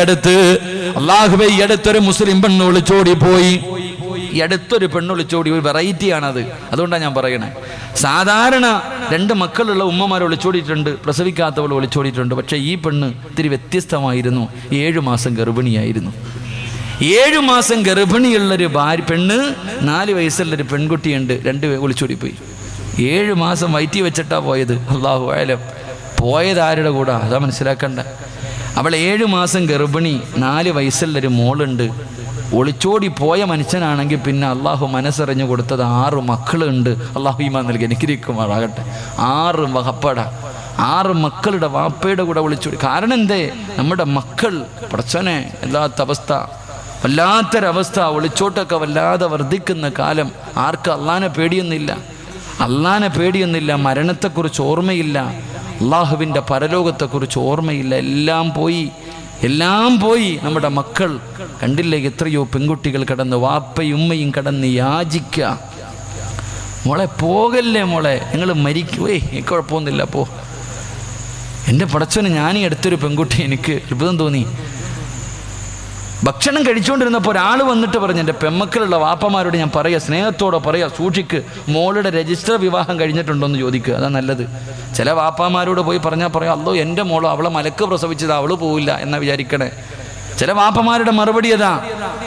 അല്ലാഹുവേ ഈ അടുത്തൊരു മുസ്ലിം പെണ്ണ് ഒളിച്ചോടി പോയി. ഈ അടുത്തൊരു പെണ്ണൊളിച്ചോടി, ഒരു വെറൈറ്റിയാണത്. അതുകൊണ്ടാണ് ഞാൻ പറയണേ. സാധാരണ 2 മക്കളുള്ള ഉമ്മമാർ ഒളിച്ചോടിയിട്ടുണ്ട്, പ്രസവിക്കാത്തവൾ ഒളിച്ചോടിയിട്ടുണ്ട്. പക്ഷേ ഈ പെണ്ണ് ഇത്തിരി വ്യത്യസ്തമായിരുന്നു. 7 മാസം ഗർഭിണിയായിരുന്നു. 7 മാസം ഗർഭിണിയുള്ളൊരു പെണ്ണ്, 4 വയസ്സുള്ളൊരു പെൺകുട്ടിയുണ്ട്. 2 ഒളിച്ചോടിപ്പോയി. 7 മാസം വയറ്റി വെച്ചിട്ടാ പോയത്. അല്ലാഹു അഅലം. പോയത് ആരുടെ കൂടെ അതാ മനസ്സിലാക്കണ്ട. അവൾ 7 മാസം ഗർഭിണി, 4 വയസ്സുള്ളൊരു മോളുണ്ട്. ഒളിച്ചോടി പോയ മനുഷ്യനാണെങ്കിൽ പിന്നെ അള്ളാഹു മനസ്സറിഞ്ഞു കൊടുത്തത് 6 മക്കളുണ്ട്. അള്ളാഹു ഈമാൻ നൽകി അനുഗ്രഹിക്കുമാറാകട്ടെ. 6 വഹപ്പട, 6 മക്കളുടെ വാപ്പയുടെ കൂടെ ഒളിച്ചോടി. കാരണം എന്തേ? നമ്മുടെ മക്കൾ പടച്ചോനെ വല്ലാത്തൊരവസ്ഥ. ഒളിച്ചോട്ടൊക്കെ വല്ലാതെ വർദ്ധിക്കുന്ന കാലം. ആർക്ക് അള്ളാനെ പേടിയൊന്നില്ല, മരണത്തെക്കുറിച്ച് ഓർമ്മയില്ല, അള്ളാഹുവിൻ്റെ പരലോകത്തെക്കുറിച്ച് ഓർമ്മയില്ല. എല്ലാം പോയി. നമ്മുടെ മക്കൾ കണ്ടില്ലേ? എത്രയോ പെൺകുട്ടികൾ കടന്ന്, വാപ്പയും ഉമ്മയും കടന്ന് യാചിക്കുക. മോളെ പോകല്ലേ മോളെ, നിങ്ങൾ മരിക്കുവേ, എനിക്ക് കുഴപ്പമൊന്നുമില്ല പോ. എൻ്റെ പടച്ചവന് ഞാനീ അടുത്തൊരു പെൺകുട്ടി എനിക്ക് അത്ഭുതം തോന്നി. ഭക്ഷണം കഴിച്ചുകൊണ്ടിരുന്നപ്പോൾ ഒരാൾ വന്നിട്ട് പറഞ്ഞു, എൻ്റെ പെമ്മക്കളുള്ള വാപ്പമാരോട് ഞാൻ പറയാ, സ്നേഹത്തോടെ പറയാ, സൂക്ഷിക്ക്, മോളുടെ രജിസ്റ്റർ വിവാഹം കഴിഞ്ഞിട്ടുണ്ടോ എന്ന് ചോദിക്കുക, അതാ നല്ലത്. ചില വാപ്പമാരോട് പോയി പറഞ്ഞാൽ പറയാം, അല്ലോ എൻ്റെ മോളോ അവളെ മലക്ക് പ്രസവിച്ചത്, അവള് പോവില്ല എന്നാ വിചാരിക്കണേ. ചില വാപ്പമാരുടെ മറുപടി അതാ.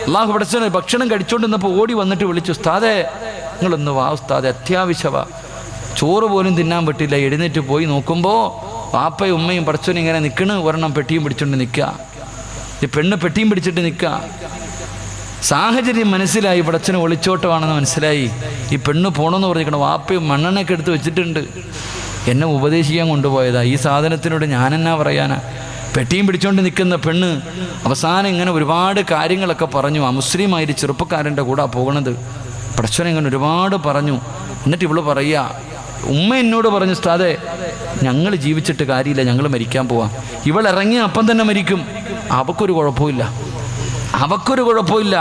അള്ളാഹു പഠിച്ചവന് ഭക്ഷണം കഴിച്ചുകൊണ്ടിരുന്നപ്പോൾ ഓടി വന്നിട്ട് വിളിച്ചു, ഉസ്താദേ നിങ്ങളൊന്ന് വാ ഉസ്താദെ, അത്യാവശ്യവാ, ചോറ് പോലും തിന്നാൻ പറ്റില്ല. എഴുന്നേറ്റ് പോയി നോക്കുമ്പോൾ വാപ്പയും ഉമ്മയും പഠിച്ചവനും ഇങ്ങനെ നിൽക്കണ്, ഒരെണ്ണം പെട്ടിയും പിടിച്ചുകൊണ്ട് നിൽക്കുക. ഈ പെണ്ണ് പെട്ടിയും പിടിച്ചിട്ട് നിൽക്കുക. സാഹചര്യം മനസ്സിലായി, പടച്ചന് ഒളിച്ചോട്ടമാണെന്ന് മനസ്സിലായി. ഈ പെണ്ണ് പോകണമെന്ന് പറഞ്ഞിരിക്കണം, വാപ്പയും മണ്ണെണ്ണയൊക്കെ എടുത്ത് വെച്ചിട്ടുണ്ട്, എന്നെ ഉപദേശിക്കാൻ കൊണ്ടുപോയതാ. ഈ സാധനത്തിനോട് ഞാനെന്നാ പറയാനാ? പെട്ടിയും പിടിച്ചുകൊണ്ട് നിൽക്കുന്ന പെണ്ണ് അവസാനം ഇങ്ങനെ ഒരുപാട് കാര്യങ്ങളൊക്കെ പറഞ്ഞു. ആ മുസ്ലിമായൊരു ചെറുപ്പക്കാരൻ്റെ കൂടെ പോകണത്. പടച്ചവൻ ഇങ്ങനെ ഒരുപാട് പറഞ്ഞു. എന്നിട്ട് ഇവള് പറയുക, ഉമ്മ എന്നോട് പറഞ്ഞു, ഉസ്താദേ ഞങ്ങൾ ജീവിച്ചിട്ട് കാര്യമില്ല, ഞങ്ങൾ മരിക്കാൻ പോവാം. ഇവൾ ഇറങ്ങി അപ്പം തന്നെ മരിക്കും, അവക്കൊരു കുഴപ്പമില്ല, അവക്കൊരു കുഴപ്പമില്ല.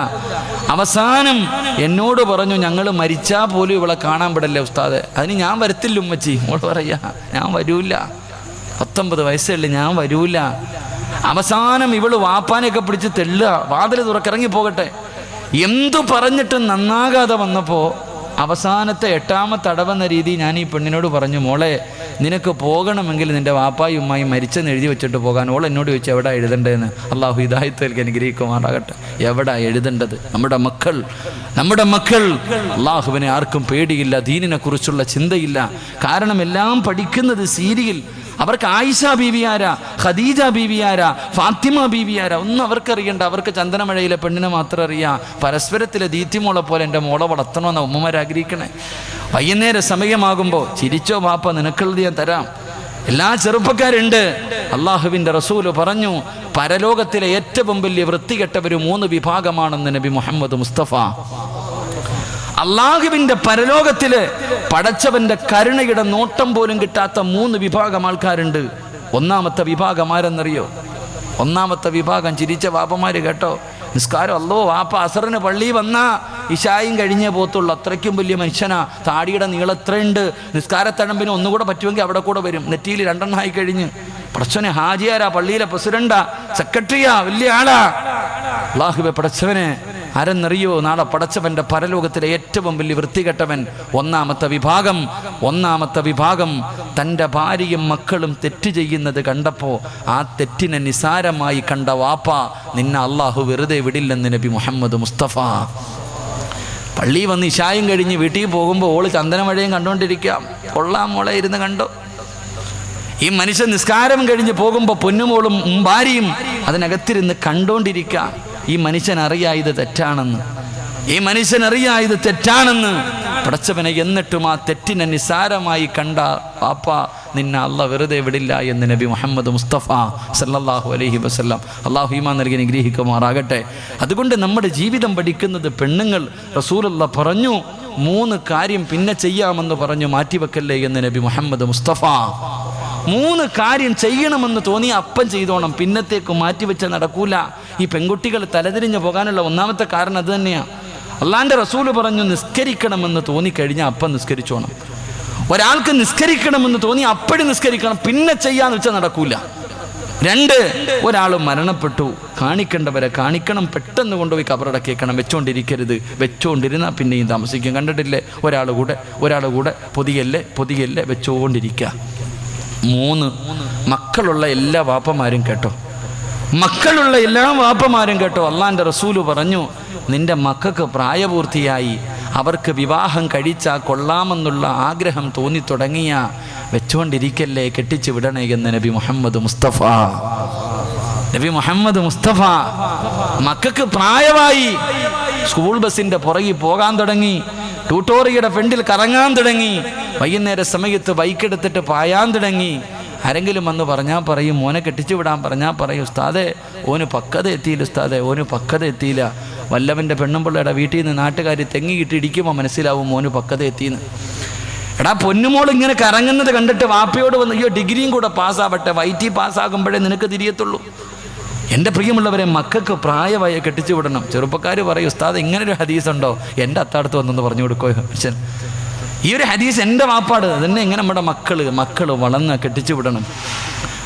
അവസാനം എന്നോട് പറഞ്ഞു, ഞങ്ങൾ മരിച്ചാൽ പോലും ഇവളെ കാണാൻ പെടല്ലേ ഉസ്താദെ. അതിന് ഞാൻ വരത്തില്ല ഉമ്മച്ചി. അവൾ പറയാ, ഞാൻ വരൂല, 19 വയസ്സല്ലേ, ഞാൻ വരൂല. അവസാനം ഇവള് വാപ്പാനെയൊക്കെ പിടിച്ച് തെള്ളുക, വാതിൽ തുറക്കിറങ്ങി പോകട്ടെ. എന്തു പറഞ്ഞിട്ടും നന്നാകാതെ വന്നപ്പോൾ അവസാനത്തെ 8ാമത്തെ അടവെന്ന രീതി ഞാൻ ഈ പെണ്ണിനോട് പറഞ്ഞു, മോളെ നിനക്ക് പോകണമെങ്കിൽ നിൻ്റെ വാപ്പായും ഉമ്മായും മരിച്ചെന്ന് എഴുതി വെച്ചിട്ട് പോകാൻ. ഓൾ എന്നോട് ചോദിച്ചു എവിടെ എഴുതേണ്ടതെന്ന്. അള്ളാഹു ഹിദായത്തിൽ അനുഗ്രഹിക്കുമാറാകട്ടെ. എവിടെ എഴുതേണ്ടത്? നമ്മുടെ മക്കൾ അള്ളാഹുവിനെ ആർക്കും പേടിയില്ല, ദീനിനെ കുറിച്ചുള്ള ചിന്തയില്ല. കാരണം എല്ലാം പഠിക്കുന്നത് സീരിയൽ. അവർക്ക് ആയിഷ ബീവിയാരാ, ഖദീജ ബീവിയാരാ, ഫാത്തിമ ബീവിയാരാ ഒന്നും അവർക്കറിയണ്ട. അവർക്ക് ചന്ദനമഴയിലെ പെണ്ണിനെ മാത്രം അറിയാം. പരസ്പരത്തിലെ ദീത്തിമോളെ പോലെ എൻ്റെ മോളെ വളർത്തണമെന്ന് ഉമ്മമാരാഗ്രഹിക്കണേ. വൈകുന്നേര സമയമാകുമ്പോൾ ചിരിച്ചോ വാപ്പ, നിനക്കുള്ളത് ഞാൻ തരാം. എല്ലാ ചെറുപ്പക്കാരുണ്ട്. അള്ളാഹുവിൻ്റെ റസൂല് പറഞ്ഞു, പരലോകത്തിലെ ഏറ്റവും വലിയ വൃത്തികെട്ടവർ 3 വിഭാഗമാണെന്ന് നബി മുഹമ്മദ് മുസ്തഫ. അള്ളാഹുവിൻ്റെ പരലോകത്തില് പടച്ചവന്റെ കരുണയുടെ നോട്ടം പോലും കിട്ടാത്ത 3 വിഭാഗം ആൾക്കാരുണ്ട്. 1ാമത്തെ വിഭാഗം ആരെന്നറിയോ? 1ാമത്തെ വിഭാഗം ചിരിച്ച വാപ്പമാര് കേട്ടോ. നിസ്കാരം അല്ലോ വാപ്പ അസറിന് പള്ളി വന്നാ ഇശായും കഴിഞ്ഞേ പോത്തുള്ളൂ, അത്രയ്ക്കും വലിയ മനുഷ്യനാ. താടിയുടെ നീളം എത്രയുണ്ട്. നിസ്കാരത്തഴമ്പിന് ഒന്നുകൂടെ പറ്റുമെങ്കിൽ അവിടെ കൂടെ വരും. നെറ്റിയിൽ 2 എണ്ണമായി കഴിഞ്ഞ്. പടച്ചവനെ ഹാജിയാരാ, പള്ളിയിലെ പ്രസിഡന്റാ, സെക്രട്ടറിയാ, വലിയ ആളാ. അല്ലാഹുവേ പടച്ചവനെ ആരെന്നറിയോ? നാളെ പടച്ചവന്റെ പരലോകത്തിലെ ഏറ്റവും വലിയ വൃത്തികെട്ടവൻ 1ാമത്തെ വിഭാഗം തൻ്റെ ഭാര്യയും മക്കളും തെറ്റ് ചെയ്യുന്നത് കണ്ടപ്പോൾ ആ തെറ്റിനെ നിസാരമായി കണ്ട വാപ്പ, നിന്നെ അള്ളാഹു വെറുതെ വിടില്ലെന്ന് നബി മുഹമ്മദ് മുസ്തഫ. പള്ളി വന്ന് ഇശായും കഴിഞ്ഞ് വീട്ടിൽ പോകുമ്പോൾ ഓള് ചന്ദനമഴയും കണ്ടുകൊണ്ടിരിക്കാം. കൊള്ളാം മോളെ, ഇരുന്ന് കണ്ടോ. ഈ മനുഷ്യൻ നിസ്കാരം കഴിഞ്ഞ് പോകുമ്പോൾ പൊന്നുമോളും ഭാര്യയും അതിനകത്തിരുന്ന് കണ്ടോണ്ടിരിക്കാം. ഈ മനുഷ്യൻ അറിയാം ഇത് തെറ്റാണെന്ന്. പടച്ചവനെ എന്നിട്ടും ആ തെറ്റിനെ നിസാരമായി കണ്ട പാപ്പ, നിന്നെ അള്ളാഹ് വെറുതെ വിടില്ല എന്ന് നബി മുഹമ്മദ് മുസ്തഫ സല്ലല്ലാഹു അലൈഹി വസല്ലം. അള്ളാഹു ഈമാൻ നൽകി അനുഗ്രഹിക്കുമാറാകട്ടെ. അതുകൊണ്ട് നമ്മുടെ ജീവിതം പഠിക്കുന്നത് പെണ്ണുങ്ങൾ. റസൂലുള്ളാഹ് പറഞ്ഞു, 3 കാര്യം പിന്നെ ചെയ്യാമെന്ന് പറഞ്ഞു മാറ്റിവെക്കല്ലേ എന്ന് നബി മുഹമ്മദ് മുസ്തഫ. 3 കാര്യം ചെയ്യണമെന്ന് തോന്നി അപ്പം ചെയ്തോണം, പിന്നത്തേക്ക് മാറ്റിവെച്ചാൽ നടക്കൂല. ഈ പെൺകുട്ടികൾ തലതിരിഞ്ഞ് പോകാനുള്ള 1ാമത്തെ കാരണം അത് തന്നെയാണ്. അള്ളാന്റെ റസൂല് പറഞ്ഞു, നിസ്കരിക്കണമെന്ന് തോന്നിക്കഴിഞ്ഞാൽ അപ്പം നിസ്കരിച്ചോണം. ഒരാൾക്ക് നിസ്കരിക്കണമെന്ന് തോന്നി അപ്പടി നിസ്കരിക്കണം, പിന്നെ ചെയ്യാന്ന് വെച്ചാൽ നടക്കൂല. 2, ഒരാൾ മരണപ്പെട്ടു, കാണിക്കേണ്ടവരെ കാണിക്കണം, പെട്ടെന്ന് കൊണ്ടുപോയി കബറടക്കിയേക്കണം. വെച്ചോണ്ടിരിക്കരുത്, വെച്ചോണ്ടിരുന്നാൽ പിന്നെയും താമസിക്കും. കണ്ടിട്ടില്ലേ? ഒരാൾ കൂടെ പൊതിയല്ലേ വെച്ചോണ്ടിരിക്കുക. 3, മക്കളുള്ള എല്ലാ വാപ്പമാരും കേട്ടോ, അള്ളാന്റെ റസൂല് പറഞ്ഞു, നിന്റെ മക്കൾക്ക് പ്രായപൂർത്തിയായി, അവർക്ക് വിവാഹം കഴിച്ചാൽ കൊള്ളാമെന്നുള്ള ആഗ്രഹം തോന്നി തുടങ്ങിയ വെച്ചുകൊണ്ടിരിക്കല്ലേ, കെട്ടിച്ചു വിടണേ എന്ന് നബി മുഹമ്മദ് മുസ്തഫ. മക്കൾക്ക് പ്രായമായി, സ്കൂൾ ബസിന്റെ പുറകിൽ പോകാൻ തുടങ്ങി, ട്യൂട്ടോറിയുടെ ഫ്രണ്ടിൽ കറങ്ങാൻ തുടങ്ങി, വൈകുന്നേര സമയത്ത് ബൈക്കെടുത്തിട്ട് പായാൻ തുടങ്ങി. ആരെങ്കിലും വന്ന് പറഞ്ഞാൽ പറയും, മോനെ കെട്ടിച്ചു വിടാൻ പറഞ്ഞാൽ പറയും, ഉസ്താദേ ഓന് പക്വത എത്തിയില്ല. വല്ലവൻ്റെ പെണ്ണുമ്പിള്ളയുടെ വീട്ടിൽ നിന്ന് നാട്ടുകാർ തെങ്ങി കിട്ടി ഇടിക്കുമ്പോൾ മനസ്സിലാവും മോന് പക്വത എത്തിയെന്ന്. എടാ പൊന്നുമോൾ ഇങ്ങനെ കറങ്ങുന്നത് കണ്ടിട്ട് വാപ്പയോട് വന്ന്, അയ്യോ ഡിഗ്രിയും കൂടെ പാസ്സാവട്ടെ, വൈറ്റി പാസ്സാകുമ്പോഴേ നിനക്ക് തിരിയത്തുള്ളൂ. എൻ്റെ പ്രിയമുള്ളവരെ, മക്കൾക്ക് പ്രായമായി കെട്ടിച്ചു വിടണം. ചെറുപ്പക്കാർ പറയും, ഉസ്താദ് ഇങ്ങനൊരു ഹദീസുണ്ടോ? എൻ്റെ അത്താടത്ത് വന്നെന്ന് പറഞ്ഞു കൊടുക്കോ മനുഷ്യൻ. ഈ ഒരു ഹദീസ് എൻ്റെ വാപ്പാട് തന്നെ. എങ്ങനെ നമ്മുടെ മക്കള് വളർന്ന് കെട്ടിച്ചു വിടണം,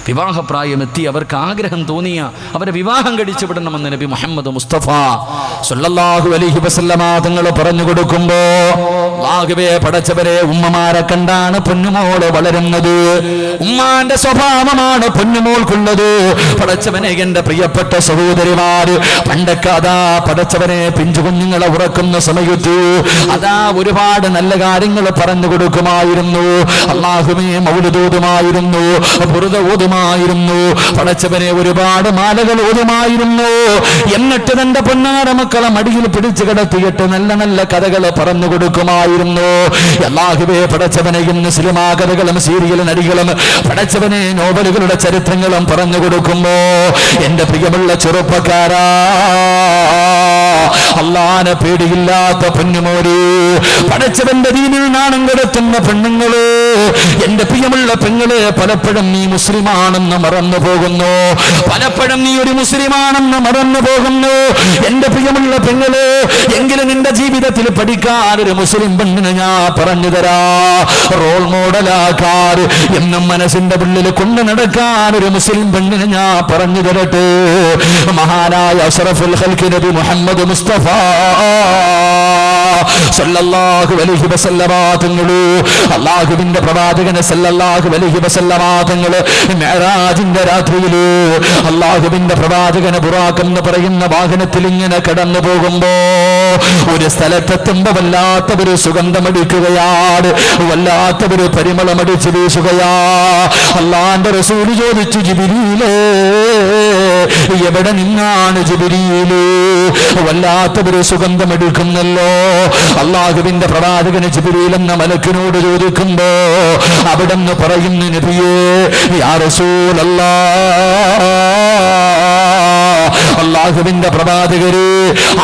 വിവാഹപ്രായമെത്തി അവർക്ക് ആഗ്രഹം തോന്നിയ അവരെ വിവാഹം കഴിച്ചു വിടണമെന്ന് നബി മുഹമ്മദ് മുസ്തഫ സല്ലല്ലാഹു അലൈഹി വസല്ലമ തങ്ങൾ പറഞ്ഞു കൊടുക്കുമ്പോ, അല്ലാഹുവേ പടച്ചവരെ, ഉമ്മമാരെ കണ്ടാണ് പൊന്നുമോള് വളരുന്നത്, ഉമ്മാന്റെ സ്വഭാവമാണ് പൊന്നുമോൾക്കുള്ളത്. പടച്ചവനെ, എന്റെ പ്രിയപ്പെട്ട സഹോദരിമാര്, പണ്ടൊക്കെ അതാ പടച്ചവനെ പിഞ്ചു കുഞ്ഞുങ്ങളെ ഉറക്കുന്ന സമയത്ത് അതാ ഒരുപാട് നല്ല കാര്യങ്ങൾ പറഞ്ഞു കൊടുക്കുമായിരുന്നു. അല്ലാഹുവേ മൗലിദ് ഓതുമായിരുന്നു, ബുർദ ഓതുമായിരുന്നു, പടച്ചവനെ ഒരുപാട് മാലകൾ ഓതുമായിരുന്നു. എന്നിട്ട് തന്റെ പൊന്നാര മക്കളെ മടിയിൽ പിടിച്ചു കിടത്തിയിട്ട് നല്ല നല്ല കഥകൾ പറഞ്ഞു കൊടുക്കുമായിരുന്നു. അല്ലാഹുവേ പടച്ചവനെ, ഇന്ന് സിനിമാ കഥകളും സീരിയൽ നടികളും പടച്ചവനെ നോവലുകളുടെ ചരിത്രങ്ങളും പറഞ്ഞു കൊടുക്കുമ്പോ, എന്റെ പ്രിയമുള്ള ചെറുപ്പക്കാരാ, അല്ലാഹുവിനെ പേടിയില്ലാത്ത പൊന്നുമോര്, പടച്ചവന്റെ ദീനിൽ നാണം കെടുത്തുന്ന പെണ്ണുങ്ങള്, എന്റെ പ്രിയമുള്ള പെങ്ങള്, പലപ്പോഴും നീ മുസ്ലിമാണെന്ന് മറന്നു പോകുന്നു, പലപ്പോഴും നീ ഒരു മുസ്ലിമാണെന്ന് മറന്നു പോകുന്നു. എന്റെ പ്രിയമുള്ള പെങ്ങള്, എങ്കിലും നിന്റെ ജീവിതത്തിൽ പഠിക്കാൻ ഒരു മുസ്ലിം പെണ്ണിനെ ഞാൻ പറഞ്ഞു തരാ. റോൾ മോഡലാക്കാർ എന്നും മനസ്സിന്റെ ഉള്ളിൽ കൊണ്ടു നടക്കാൻ ഒരു മുസ്ലിം പെണ്ണിനെ ഞാൻ പറഞ്ഞു തരട്ടെ. മഹാനായ അഷ്റഫുൽ ഖൽഖ് നബി മുഹമ്മദ് മുസ്തഫ സല്ലല്ലാഹു അലൈഹി വസല്ലമ തങ്ങള്, അല്ലാഹുവിന്റെ പ്രവാചകൻ സല്ലല്ലാഹു അലൈഹി വസല്ലമ തങ്ങള് മിഅ്റാജിന്റെ രാത്രിയില് അല്ലാഹുവിന്റെ പ്രവാചകന് ബുറാഖ് എന്ന് പറയുന്ന വാഹനത്തിൽ ഇങ്ങനെ കടന്നു പോകുമ്പോ ഒരു സ്ഥലത്തെത്തുമ്പോ വല്ലാത്തവര് സുഗന്ധമടിക്കുകയാണ്, വല്ലാത്തവര് പരിമളമടിച്ച് വീശുകയാ. അല്ലാഹുവിന്റെ റസൂൽ ചോദിച്ചു, ജിബ്രീലേ, എവിടെ നിന്നാണ് ജിബ്രീല്? വല്ലാത്തവര് സുഗന്ധമെടുക്കുന്നല്ലോ. അല്ലാഹുവിന്റെ പ്രവാചകന് ജിബ്രീൽ എന്ന മലക്കിനോട് ചോദിക്കുമ്പോ അവിടെന്ന് പറയുന്നു, നബിയേ, യാ റസൂലല്ലാഹ്, അല്ലാഹുവിന്റെ പ്രവാചകര്,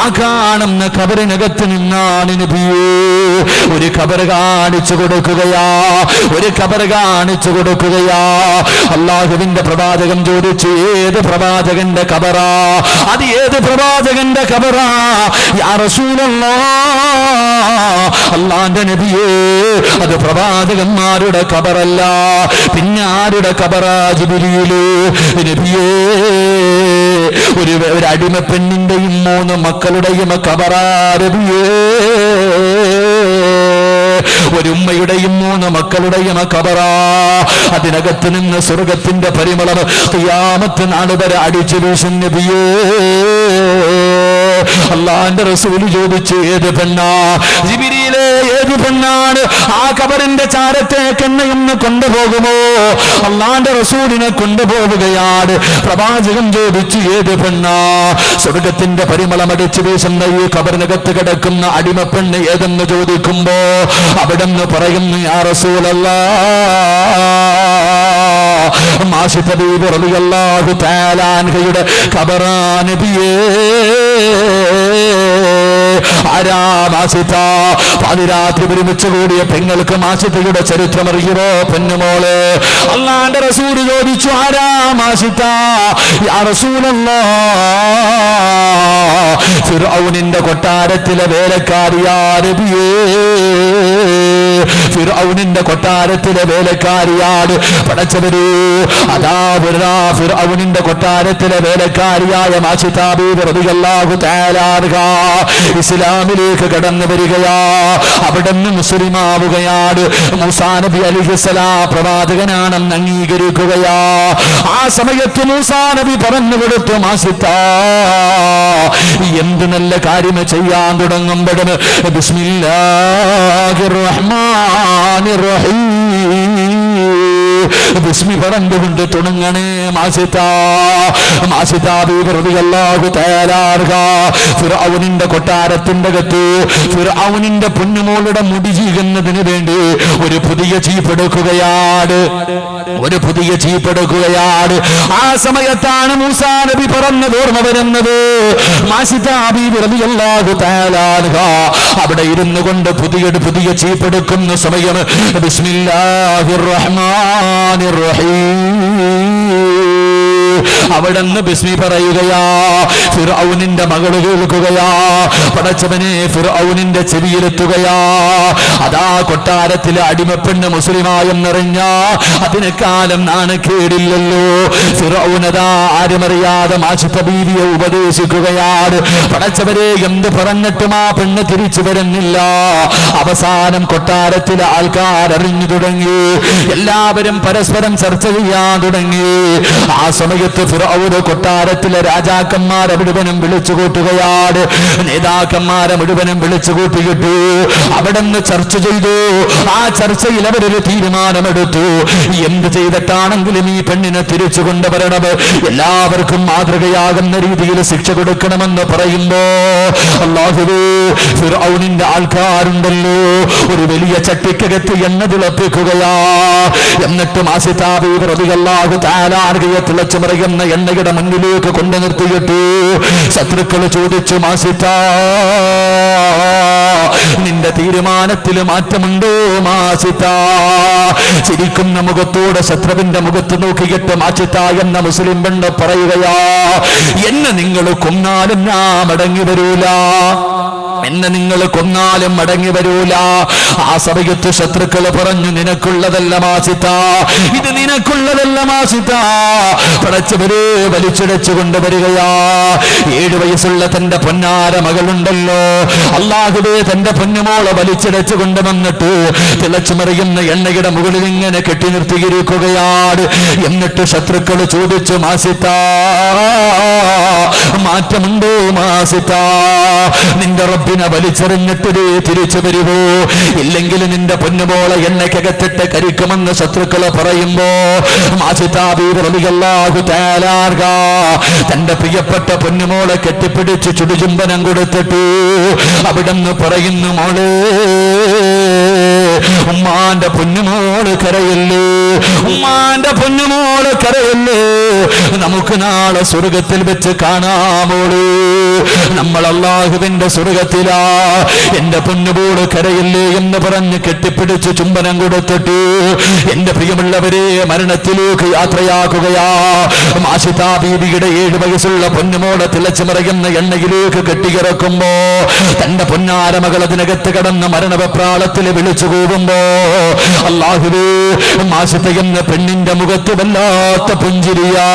ആ കാണുന്ന ഖബറിനകത്ത് നിന്നാണ് നബിയേ ഒരു ഖബർ കാണിച്ചു കൊടുക്കുകയാ, ഒരു ഖബർ കാണിച്ചു കൊടുക്കുകയാ. അല്ലാഹുവിന്റെ പ്രവാചകൻ ചോദിച്ചു, ഏത് പ്രവാചകന്റെ ഖബറാ? അത് ഏത് പ്രവാചകന്റെ ഖബറാ യാ റസൂലല്ലാഹ്? അല്ലാഹുവിന്റെ നബിയേ, അത് പ്രവാചകന്മാരുടെ ഖബറല്ല, പിന്നെ ആരുടെ ഖബറാ? ജിബ്രീല് നബിയേ, ഒരു അടിമ പെണ്ണിന്റെയും 3 മക്കളുടെയും ഖബറാ നബിയേ, ഒരു ഉമ്മയുടെയും 3 മക്കളുടെയും ഖബറാ. അതിനകത്ത് നിന്ന് സ്വർഗത്തിന്റെ പരിമളം ഖിയാമത്ത് നാൾ വരെ അടിച്ചു വീശും നബിയേ. അല്ലാഹുവിന്റെ റസൂൽ ചോദിച്ചു, ഏത് പെണ്ണാ? ജിബ്രീലേ, ഏത് പെണ്ണാണ്? ആ ഖബറിന്റെ ചാരത്തേക്ക് എന്നെയൊന്ന് കൊണ്ടുപോകുമോ? അല്ലാഹുവിന്റെ റസൂലിനെ കൊണ്ടുപോവുകയാണ്. പ്രവാചകൻ ചോദിച്ചു, ഏത് പെണ്ണാ? സ്വർഗത്തിന്റെ പരിമളം അടിച്ചു വീശുന്ന ഈ ഖബറിനകത്ത് കിടക്കുന്ന അടിമ പെണ്ണ് ഏതെന്ന് ചോദിക്കുമ്പോ അവിടെന്ന് പറയുന്നു, യാ റസൂലല്ലാഹ്, മാഷിത ബീബി റളിയല്ലാഹു തആല അൻഹയുടെ ഖബറാ നബിയേ. ആരാ മാഷിത? പാതിരാത്രി ഒരുമിച്ച് കൂടിയ പെങ്ങൾക്ക് മാഷിതയുടെ ചരിത്രം അറിയുമോ പൊന്നുമോള്? അല്ലാഹുവിന്റെ റസൂൽ ചോദിച്ചു, ആരാ മാഷിത? യാ റസൂലല്ലാഹ്, ഫിർഔനിന്റെ കൊട്ടാരത്തിലെ വേലക്കാരിയാ നബിയേ. ഫിർഔനിന്റെ കൊട്ടാരത്തിലെ വേലക്കാരിയാണ്. പടച്ചവര്, അതാ ഫിർഔനിന്റെ കൊട്ടാരത്തിലെ വേലക്കാരിയായ മാഷിത ബീബി റളിയല്ലാഹു തആല അൻഹ ഇസ്ലാമിലേക്ക് കടന്നു വരികയാ. അവിടുന്ന് മുസ്ലിമാവുകയാണ്. മൂസാ നബി അലൈഹിസ്സലാം പ്രവാചകനാണെന്ന് അംഗീകരിക്കുകയാ. ആ സമയത്ത് മൂസാ നബി പറഞ്ഞു കൊടുത്തു, മാഷിത, എന്ത് നല്ല കാര്യം ചെയ്യാൻ തുടങ്ങുമ്പോഴും ബിസ്മില്ലാഹിർ റഹ്മാനിർ റഹീം, ബിസ്മി പറഞ്ഞുകൊണ്ട് തുടങ്ങണേ മാഷിത. മാഷിത ബീബി റളിയല്ലാഹു തആല അൻഹ ഫിർഔനിന്റെ കൊട്ടാരത്തിന്റെ അകത്ത് ഫിർഔനിന്റെ പൊന്നുമോളുടെ മുടി ചീകുന്നതിന് വേണ്ടി ഒരു പുതിയ ചീപ്പെടുക്കുകയാണ്, ഒരു പുതിയ ചീപ്പെടുക്കുകയാണ്. ആ സമയത്താണ് മൂസാ നബി പറഞ്ഞത് ഓർമ്മ വരുന്നത്. മാഷിത ബീബി റളിയല്ലാഹു തആല അൻഹ അവിടെ ഇരുന്നു കൊണ്ട് പുതിയ ചീപ്പെടുക്കുന്ന സമയം ബിസ്മില്ലാഹിർ റഹ്മാനിർ റഹീം, അവിടെന്ന് ബിസ്മി പറയുകയാ. ഫിർഔനിന്റെ മകള് കേൾക്കുകയാ. പടച്ചവനെ, ഫിർഔനിന്റെ ചെവിയിലെത്തുകയാ. അതാ കൊട്ടാരത്തിലെ അടിമപ്പെണ്ണ് മുസ്ലിമായെന്നറിഞ്ഞ അതിനെക്കാലം നാണക്കേടില്ലല്ലോ. ഫിർഔനതാ ആരുമറിയാതെ മാഷിത്ത ബീവിയെ ഉപദേശിക്കുകയാണ്. പടച്ചവരെ, എന്ത് പറഞ്ഞിട്ടും ആ പെണ്ണ് തിരിച്ചു വരുന്നില്ല. അവസാനം കൊട്ടാരത്തിലെ ആൾക്കാർ അറിഞ്ഞു തുടങ്ങി. എല്ലാവരും പരസ്പരം ചർച്ച ചെയ്യാൻ തുടങ്ങി. ആ സമയത്ത് ഫിർഔൻ കൊട്ടാരത്തിലെ രാജാക്കന്മാരെ മുഴുവനും വിളിച്ചു കൂട്ടുകയാണ്. നേതാക്കന്മാരെ മുഴുവനും വിളിച്ചു കൂട്ടിയിട്ടു. അവിടെ നിന്ന് ചർച്ച ചെയ്തു. ആ ചർച്ചയിൽ അവരൊരു തീരുമാനമെടുത്തു. എന്ത് ചെയ്തിട്ടാണെങ്കിലും ഈ പെണ്ണിനെ തിരിച്ചു കൊണ്ടുവരണം, എല്ലാവർക്കും മാതൃകയാകുന്ന രീതിയിൽ ശിക്ഷ കൊടുക്കണമെന്ന് പറയുമ്പോ അല്ലാഹുവേ, ഫിർഔനിന്റെ ആൾക്കാരുണ്ടല്ലോ, ഒരു വലിയ ചട്ടിക്കകത്ത് എണ്ണ തിളപ്പിക്കുകയാ. എന്നിട്ടും റളിയല്ലാഹു തആല അൻഹയെ തിളച്ചു മറിയുന്ന എണ്ണയുടെ മുന്നിലേക്ക് കൊണ്ടു നിർത്തിയിട്ടു. ശത്രുക്കൾ ചോദിച്ചു, മാസിത്താ, നിന്റെ തീരുമാനത്തിൽ മാറ്റമുണ്ടോ മാസിത്താ? ചിരിക്കുന്ന മുഖത്തോടെ ശത്രുവിന്റെ മുഖത്ത് നോക്കിയിട്ട് മാസിത്ത എന്ന മുസ്ലിം പെണ്ണ് പറയുകയാ, എന്നെ നിങ്ങൾ കൊന്നാലും ഞാൻ മടങ്ങി വരൂല, എന്നെ നിങ്ങൾ കൊന്നാലും മടങ്ങി വരൂല. ആ സമയത്ത് ശത്രുക്കൾ പറഞ്ഞു, നിനക്കുള്ളതല്ല മാസിത്ത, ഇത് നിനക്കുള്ളതല്ല മാസിത്ത. പടച്ചവരെ വലിച്ചിടച്ചു കൊണ്ടുവരികയാ. 7 വയസ്സുള്ള തന്റെ പൊന്നാര മകളുണ്ടല്ലോ, അല്ലാഹുവേ, തന്റെ പൊന്നുമോളെ വലിച്ചിടച്ചു കൊണ്ടുവന്നിട്ട് തിളച്ചു മറിയുന്ന എണ്ണയുടെ മുകളിൽ ഇങ്ങനെ കെട്ടി നിർത്തിയിരിക്കുകയാണ്. എന്നിട്ട് ശത്രുക്കൾ ചോദിച്ചു, മാസിത്ത, മാറ്റമുണ്ടോ മാസിത്ത? നിന്റെ റബ്ബിനെ വലിച്ചെറിഞ്ഞിട്ട് തിരിച്ചു വരുവോ, ഇല്ലെങ്കിൽ നിന്റെ പൊന്നുമോളെ എണ്ണയ്ക്കകത്തിട്ട് കരിക്കുമെന്ന് ശത്രുക്കളെ പറയുമ്പോ മാസിത്ത റളിയല്ലാഹു തആല അൻഹ തന്റെ പ്രിയപ്പെട്ട പൊന്നുമോളെ കെട്ടിപ്പിടിച്ച് ചുടുചുംബനം കൊടുത്തിട്ടു. അവിടെന്ന് പറയുന്നു, മോളെ, ഉമ്മാന്റെ പൊന്നുമോള് കരയല്ലേ, ഉമ്മാന്റെ പൊന്നുമോള് കരയല്ലേ, നമുക്ക് നാളെ സ്വർഗത്തിൽ വെച്ച് കാണാമോള്, നമ്മൾ അല്ലാഹുവിന്റെ സ്വർഗത്തിലാ, എന്റെ പൊന്നുമോള് കരയല്ലേ എന്ന് പറഞ്ഞ് കെട്ടിപ്പിടിച്ച് ചുംബനം കൊടുത്തിട്ട് എന്റെ പ്രിയമുള്ളവരെ മരണത്തിലേക്ക് യാത്രയാക്കുകയാ. മാഷിതാ ബീവിയുടെ 7 വയസ്സുള്ള പൊന്നുമോളെ തിളച്ചു മറിയുന്ന എണ്ണയിലേക്ക് കെട്ടിയിറക്കുമ്പോ തന്റെ പൊന്നാര മകൾ അതിനകത്ത് കടന്ന് മരണവെപ്രാളത്തിൽ വിളിച്ചു കൂവുമ്പോ അല്ലാഹുവേ, മാഷിത എന്ന പെണ്ണിന്റെ മുഖത്ത് വല്ലാത്ത പുഞ്ചിരിയാ.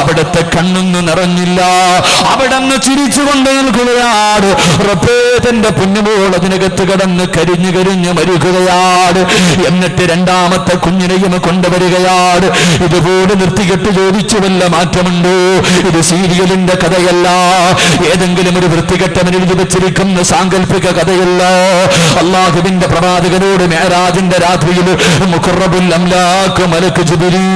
അവിടുത്തെ കണ്ണൊന്നും നിറഞ്ഞില്ല, അവിടെ നിന്ന് ചിരിച്ചുകൊണ്ട് നിൽക്കുകയാണ്. റബ്ബേ, തന്റെ പൊന്നുമോൾ അതിനകത്ത് കടന്ന് കരിഞ്ഞു കരിഞ്ഞ് മരിക്കുകയാണ്. എന്നിട്ട് രണ്ടാമത്തെ കുഞ്ഞിനെയും കൊണ്ടുവരികയാണ്. ഇതുപോലെ നിർത്തികെട്ട് ചോദിച്ചു, വല്ല മാറ്റമുണ്ടോ? ഇത് സീരിയലിന്റെ കഥയല്ല, ഏതെങ്കിലും ഒരു വൃത്തികെട്ടവൻ എഴുതി വെച്ചിരിക്കുന്ന സാങ്കല്പിക കഥയല്ല. അല്ലാഹുവിന്റെ പ്രവാചകനോട് മെഹ്റാജിന്റെ രാത്രിയിൽ മുഖറബുൽ അംലാക്ക് മലക്ക് ജിബ്രീൽ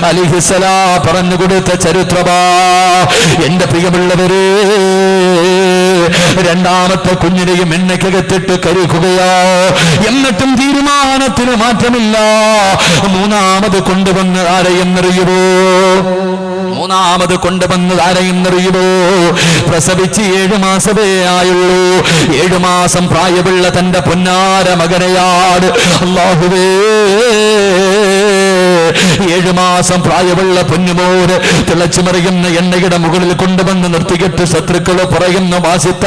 അലൈഹിസ്സലാം പറഞ്ഞു കൊടുത്ത ചരിത്രമാ. എന്റെ പ്രിയമുള്ളവരെ, രണ്ടാമത്തെ കുഞ്ഞിനെയും എണ്ണയ്ക്കകത്തിട്ട് കരിക്കുകയോ, എന്നിട്ടും തീരുമാനത്തിന് മാറ്റമില്ല. മൂന്നാമത് കൊണ്ടുവന്ന് ആരെയെന്നറിയുമോ? മൂന്നാമത് കൊണ്ടുവന്നത് ആരെയെന്നറിയുമോ? പ്രസവിച്ച് 7 മാസമേ ആയുള്ളൂ. 7 മാസം പ്രായമുള്ള തന്റെ പൊന്നാര മകനെയാണ് അല്ലാഹുവേ, 7 മാസം പ്രായമുള്ള പൊന്നുമോര് തിളച്ചു മറിയുന്ന എണ്ണയുടെ മുകളിൽ കൊണ്ടുവന്ന് നിർത്തിയിട്ട് ശത്രുക്കള് പറയുന്നു, മാസിത്ത,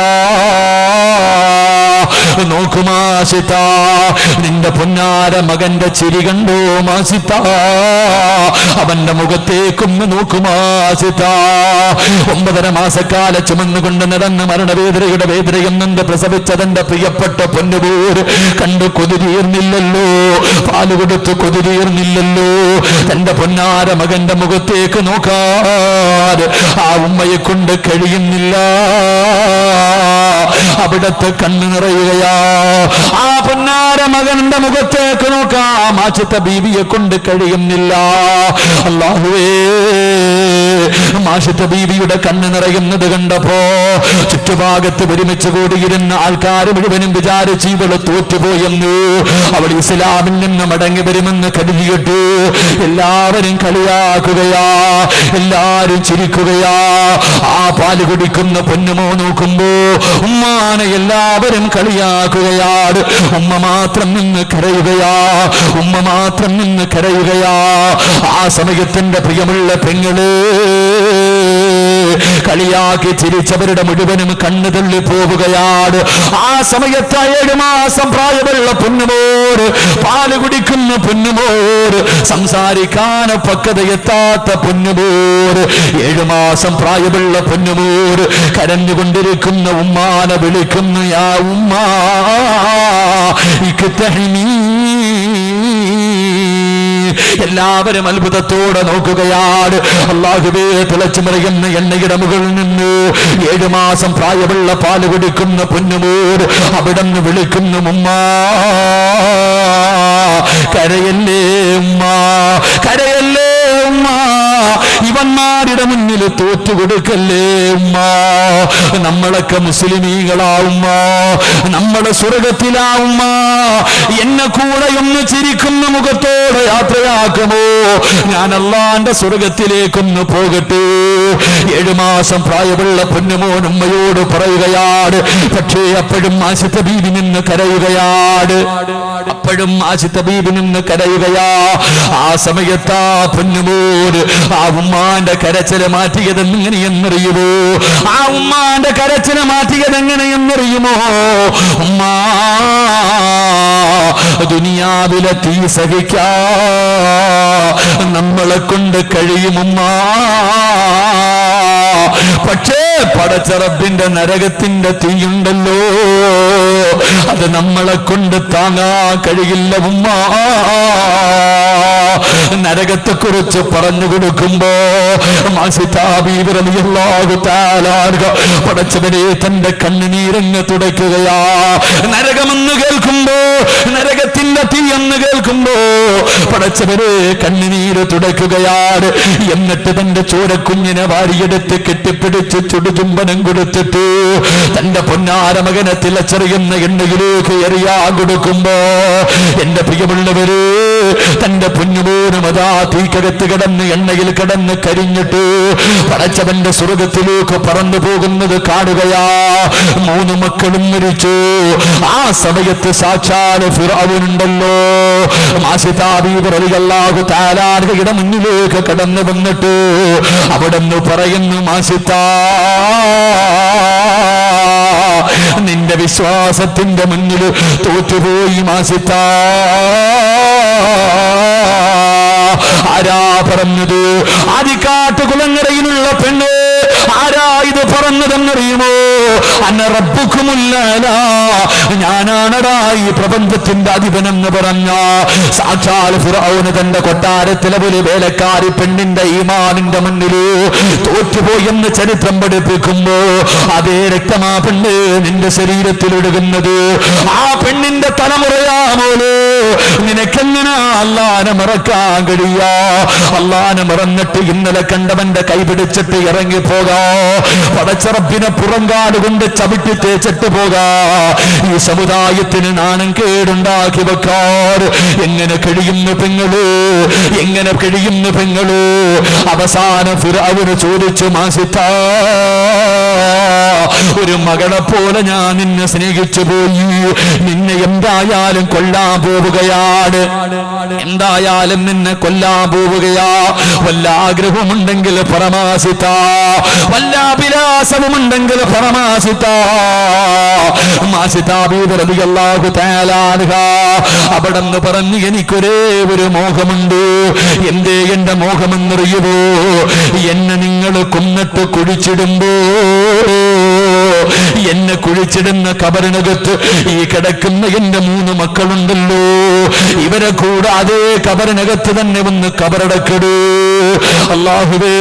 നോക്കു മാസിത്ത, നിന്റെ പൊന്നാര മകന്റെ ചിരി കണ്ടോ മാസിത്ത, അവന്റെ മുഖത്തേക്കൊന്ന് നോക്കു മാസിത്ത. 9.5 മാസക്കാല ചുമന്നുകൊണ്ട് നടന്ന് മരണവേദനയുടെ വേദനയും നിന്ന് പ്രസവിച്ചതെന്റെ പ്രിയപ്പെട്ട പൊന്നുപോര് കണ്ടു കൊതിരീർന്നില്ലല്ലോ, പാല് കൊടുത്ത് കൊതിരീർന്നില്ലല്ലോ. തന്റെ പൊന്നാര മകന്റെ മുഖത്തേക്ക് നോക്കാൻ ആ ഉമ്മയെ കൊണ്ട് കഴിയുന്നില്ല. അവിടത്തെ കണ്ണ് നിറയുകയാ. ആ പൊന്നാര മകന്റെ മുഖത്തേക്ക് നോക്കാം മാച്ചിത്ത ബീവിയെ കൊണ്ട് കഴിയുന്നില്ല. അല്ലാഹുവേ, ആശിത്ത ബീവിയുടെ കണ്ണ് നിറയുന്നത് കണ്ടപ്പോ ചുറ്റുഭാഗത്ത് ഒരുമിച്ച് കൂടിയിരുന്ന ആൾക്കാർ മുഴുവനും വിചാരിച്ച് ഇവള് തോറ്റുപോയെന്ന്. അവൾ ഇസ്ലാമിൽ നിന്ന് മടങ്ങി വരുമെന്ന് കരുതിയിട്ട് എല്ലാവരും കളിയാക്കുകയാ, എല്ലാരും ചിരിക്കുകയാ. ആ പാല് കുടിക്കുന്ന പൊന്നുമോ നോക്കുമ്പോ ഉമ്മാനെ എല്ലാവരും കളിയാക്കുകയാണ്. ഉമ്മ മാത്രം നിന്ന് കരയുകയാ, ഉമ്മ മാത്രം നിന്ന് കരയുകയാ. ആ സമയത്തിന്റെ പ്രിയമുള്ള പെങ്ങള് കളിയാക്കി ചിരിച്ചവരുടെ മുഴുവനും കണ്ണു തള്ളി പോവുകയാണ്. ആ സമയത്ത് 7 മാസം പ്രായമുള്ള പൊന്നുമോര്, പാല് കുടിക്കുന്ന പൊന്നുമോര്, സംസാരിക്കാൻ പക്വതയെത്താത്ത പൊന്നുമോര്, 7 മാസം പ്രായമുള്ള പൊന്നുമോര് കരഞ്ഞുകൊണ്ടിരിക്കുന്ന ഉമ്മാനെ വിളിക്കുന്നു, യാ ഉമ്മാ ഇക്തഹ്മീ. എല്ലാവരും അത്ഭുതത്തോടെ നോക്കുകയാണ്. അല്ലാഹുവേ, തിളച്ചു മറിയുന്ന എണ്ണയുടെ മുകളിൽ നിന്ന് 7 മാസം പ്രായമുള്ള പാല് കുടിക്കുന്ന പൊന്നുമോര് അവിടെന്ന് വിളിക്കുന്നു, ഉമ്മാ കരയല്ലേ ഉമ്മ, കരയല്ലേ ഉമ്മ, ഇവന്മാരുടെ മുന്നിൽ തോറ്റുകൊടുക്കല്ലേ ഉമ്മ. നമ്മളൊക്കെ മുസ്ലിമീകളാവുമ്മ, നമ്മളെ സ്വർഗത്തിലാവുമ്മ. എന്നെ കൂടെ ഒന്ന് ചിരിക്കുന്ന മുഖത്തോടെ യാത്രയാക്കുമോ? ഞാൻ അല്ലാന്റെ സ്വർഗത്തിലേക്കൊന്ന് പോകട്ടെ. 7 മാസം പ്രായമുള്ള പൊന്നുമോൻ ഉമ്മയോട് പറയുകയാണ്. പക്ഷേ അപ്പോഴും ആശിത്ത ബീവി നിന്ന് കരയുകയാണ്, അപ്പോഴും ആശിത്ത ബീവി നിന്ന് കരയുകയാ. ആ സമയത്താ പൊന്നുമോൻ ആ ഉമ്മാന്റെ കരച്ചില് മാറ്റിയത് എങ്ങനെയെന്നറിയുമോ? ആ ഉമ്മാന്റെ കരച്ചില് മാറ്റിയത് എങ്ങനെയെന്നറിയുമോ? ഉമ്മാ ദുനിയാവിലെ തീ സഹിക്കാ നമ്മളെ കൊണ്ട് കഴിയുമുമ്മ, പക്ഷേ പടച്ച റബ്ബിന്റെ നരകത്തിന്റെ തീയുണ്ടല്ലോ, അത് നമ്മളെ കൊണ്ട് താങ്ങാൻ കഴിയില്ല ഉമ്മ. നരകത്തെ കുറിച്ച് പറഞ്ഞു കൊടുക്കുമ്പോ പടച്ചവനെ തന്റെ കണ്ണുനീരങ്ങ് തുടയ്ക്കുകയാ. നരകമെന്ന് കേൾക്കുമ്പോ, നരകത്തിന്റെ തീ എന്ന് കേൾക്കുമ്പോ പടച്ചവനെ കണ്ണുനീര് തുടയ്ക്കുകയാണ്. എന്നിട്ട് തന്റെ ചോരക്കുഞ്ഞിനെ വാരിയെടുത്ത് കെട്ടിപ്പിടിച്ച് ചുടുചുംബനം കൊടുത്തിട്ട് തന്റെ പൊന്നാര മകനെ തിളച്ചെറിയുന്ന എണ്ണയിലേക്ക് എറിയാ കൊടുക്കുമ്പോ, എന്റെ പ്രിയമുള്ളവര്, തന്റെ പൊന്നുപോലും അതാ തീക്കകത്ത് കിടന്ന് എണ്ണയിൽ കിടന്ന് കരിഞ്ഞിട്ട് പടച്ചവന്റെ സ്വർഗത്തിലേക്ക് പറന്നു പോകുന്നത് കാണുകയാ. 3 മക്കളും മരിച്ചു. ആ സമയത്ത് സാക്ഷാൽ ഫിർഔനുണ്ടല്ലോ, മാസിതാബീബ് താലാർഹയുടെ മുന്നിലേക്ക് കടന്നു വന്നിട്ട് അവിടെ നിന്ന് പറയുന്നു, മാസിത്താ, നിന്റെ വിശ്വാസത്തിന്റെ മുന്നിൽ തോറ്റുപോയി മാസിത്താ. ആരാ പറഞ്ഞത്? ആദിക്കാട്ടുകുളങ്ങരയിലുള്ള പെണ്ണ് ആരാ ഇത് പറഞ്ഞതെന്നറിയുമോ? അന്ന റബ്ബുക്കുമുല്ല, ഞാനാണടാ ഈ പ്രപഞ്ചത്തിന്റെ അധിപനെന്ന് പറഞ്ഞ സാക്ഷാൽ ഫിർഔന് തന്റെ കൊട്ടാരത്തിലെ ഒരു വേലക്കാരി പെണ്ണിന്റെ ഈമാനിന്റെ മുന്നിൽ തോറ്റുപോയെന്ന് ചരിത്രം പഠിപ്പിക്കുമ്പോ അതേ രക്തമാ പെണ്ണ് നിന്റെ ശരീരത്തിൽ ഒഴുകുന്നത്. ആ പെണ്ണിന്റെ തലമുറയാമോലോ നിനക്കെങ്ങനെ അല്ലാനെ മറക്കാൻ കഴിയാ? അല്ലാനെ മറന്നിട്ട് ഇന്നലെ കണ്ടവന്റെ കൈപിടിച്ചിട്ട് ഇറങ്ങിപ്പോകാ, പടച്ചറപ്പിനെ പുറങ്കാട് കൊണ്ട് ചവിട്ടി തേച്ചിട്ട് പോകാ, ഈ സമുദായത്തിന് നാണം കേടുണ്ടാക്കി വെക്കാർ എങ്ങനെ കഴിയുന്നു പെങ്ങള്, എങ്ങനെ കഴിയുന്നു പെങ്ങള്? അവസാനം ഫിർഔന് ചോദിച്ചു, മാസിത്താ, ഒരു മകളെ പോലെ ഞാൻ നിന്നെ സ്നേഹിച്ചു പോയി, നിന്നെ എന്തായാലും കൊല്ലാൻ പോവുകയാണ്, എന്തായാലും നിന്നെ കൊല്ലാൻ പോവുകയാ. വല്ല ആഗ്രഹമുണ്ടെങ്കിൽ പരമാസിത്ത, വല്ല അഭിലാഷവുമുണ്ടെങ്കിൽ പരമാസിത്ത. അവിടെന്ന് പറഞ്ഞു, എനിക്കൊരേ ഒരു മോഹമുണ്ട്. എന്തേ എന്റെ മോഹമെന്നറിയുമോ? എന്നെ നിങ്ങൾ കൊന്നിട്ട് കുഴിച്ചിടുമ്പോ, എന്നെ കുഴിച്ചിടുന്ന കബറിനകത്ത് ഈ കിടക്കുന്ന എന്റെ 3 മക്കളുണ്ടല്ലോ, ഇവരെ കൂടാതെ കബറിനകത്ത് തന്നെ ഒന്ന് കബറടക്കിടൂ. അല്ലാഹുവേ,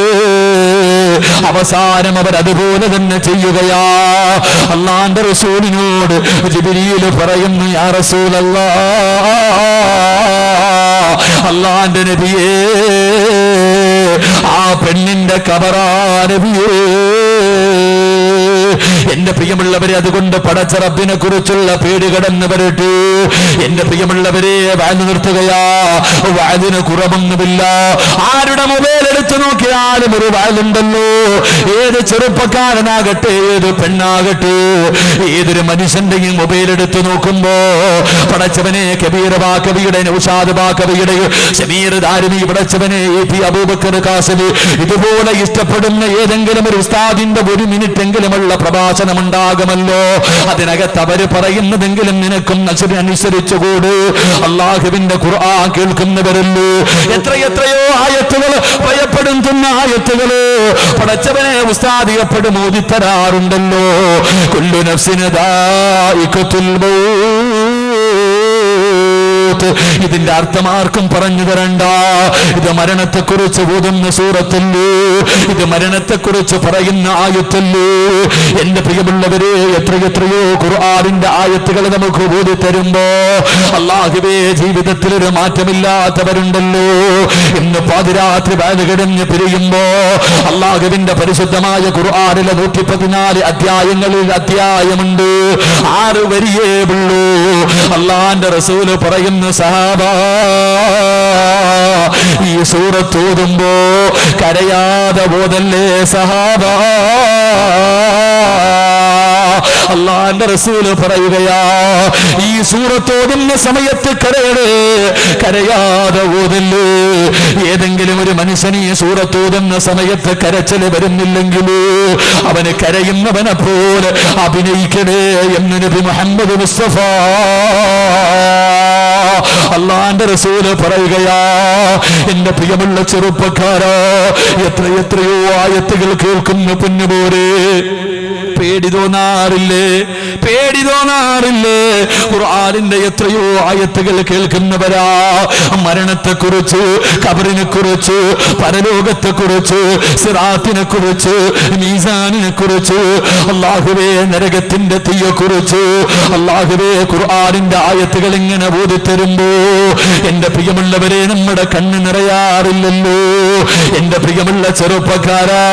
അവസാനം അവരതുപോലെ തന്നെ ചെയ്യുകയാ. അല്ലാഹുവിന്റെ റസൂലിനോട് ജിബ്രീൽ പറയുന്നു, യാ റസൂലല്ലാഹ്, അല്ലാഹുവിന്റെ നബിയേ, ആ പെണ്ണിന്റെ എന്റെ കബറാനബിയേ. എന്റെ പ്രിയമുള്ളവരെ, അതുകൊണ്ട് പടച്ച റബ്ബിനെ കുറിച്ചുള്ള പേടി കടന്നു വരട്ടെ. എന്റെ പ്രിയമുള്ളവരെ, വാല് നിർത്തുകയാ, വാലിന് കുറവൊന്നുമില്ല. ആരുടെ മൊബൈൽ എടുത്തു നോക്കിയാലും ഒരു വാലുണ്ടല്ലോ. ഏത് ചെറുപ്പക്കാരനാകട്ടെ, ഏത് പെണ്ണാകട്ടെ, ഏതൊരു മനുഷ്യന്റെയും മൊബൈൽ എടുത്തു നോക്കുമ്പോ പടച്ചവനെ കബീർ ബാക്കവിയുടെ, നൗഷാദ് ബാക്കവിയുടെ, ഷമീർ ദാരിമി, പടച്ചവനെ പി അബൂബക്കർ കാസിമി, ഇതുപോലെ ഇഷ്ടപ്പെടുന്ന ഏതെങ്കിലും ഒരു ഉസ്താദിന്റെ 1 മിനിറ്റെങ്കിലുമുള്ള പ്രഭാഷണം ഉണ്ടാകുമല്ലോ. അതിനകത്ത് അവര് പറയുന്നതെങ്കിലും നിനക്കും അനുസരിച്ചുകൂട്. അള്ളാഹുവിന്റെ ഖുർആൻ കേൾക്കുന്നവരല്ലോ. എത്രയെത്രയോ ആയത്തുകൾ, ഭയപ്പെടുത്തുന്ന ആയത്തുകള് പടച്ചവനെ ഉസ്താദ് എപ്പോഴും ഓതിത്തരാറുണ്ടല്ലോ. കുല്ലു നഫ്സിൻ ദാഇഖത്തുൽ മൗത്ത്. ഇതിന്റെ അർത്ഥം ആർക്കും പറഞ്ഞു തരണ്ട. ഇത് മരണത്തെക്കുറിച്ച് ഓതുന്ന സൂറത്തല്ലേ, ഇത് മരണത്തെക്കുറിച്ച് പറയുന്ന ആയത്തല്ലേ. എന്റെ പ്രിയമുള്ളവരെ, എത്രയെത്രയോ ഖുർആനിന്റെ ആയത്തുകൾ നമുക്ക് ഓതി തരുമ്പോ അല്ലാഹുവേ, ജീവിതത്തിൽ ഒരു മാറ്റമില്ലാത്തവരുണ്ടല്ലോ. ഇന്ന് പാതിരാത്രി ബാലുകിടഞ്ഞ് പിരിയുമ്പോ അല്ലാഹുവിന്റെ പരിശുദ്ധമായ ഖുർആനിലെ 114 അധ്യായങ്ങളിൽ അധ്യായമുണ്ട്. 6 വരിയേ ഉള്ളൂ. അല്ലാഹുവിന്റെ റസൂല് പറയുന്ന സഹാബ, ഈ സൂറത്ത് ഓതുമ്പോ കരയാതെ ഓതല്ലേ സഹാബ. അല്ലാഹുവിന്റെ റസൂല് പറയുകയാ, ഈ സൂറത്ത് ഓതുന്ന സമയത്ത് കരയാതെ ഓതല്ലേ. ഏതെങ്കിലും ഒരു മനുഷ്യന് ഈ സൂറത്ത് ഓതുന്ന സമയത്ത് കരച്ചില് വരുന്നില്ലെങ്കിൽ അവന് കരയുന്നവനെ പോലെ അഭിനയിക്കണേ എന്ന് നബി മുഹമ്മദ് മുസ്തഫ അല്ലാഹുവിന്റെ റസൂല് പറയുകയാ. എന്റെ പ്രിയമുള്ള ചെറുപ്പക്കാരാ, എത്രയെത്രയോ ആയത്തുകൾ കേൾക്കുന്ന പൊന്നുപോരെ, പേടി തോന്നാറില്ലേ? പേടി തോന്നാറില്ലേ? ഖുർആനിന്റെ എത്രയോ ആയത്തുകൾ കേൾക്കുന്നവരാ. മരണത്തെക്കുറിച്ച്, ഖബറിനെ കുറിച്ച്, പരലോകത്തെ കുറിച്ച്, സിറാത്തിനെ കുറിച്ച്, മീസാനിനെ കുറിച്ച്, അല്ലാഹുവേ നരകത്തിന്റെ തീയെ കുറിച്ച്, അല്ലാഹുവേ ഖുർആനിന്റെ ആയത്തുകൾ ഇങ്ങനെ ഓതിത്തരുമ്പോ എന്റെ പ്രിയമുള്ളവരെ, നമ്മുടെ കണ്ണ് നിറയാറില്ലല്ലോ. എന്റെ പ്രിയമുള്ള ചെറുപ്പക്കാരാ,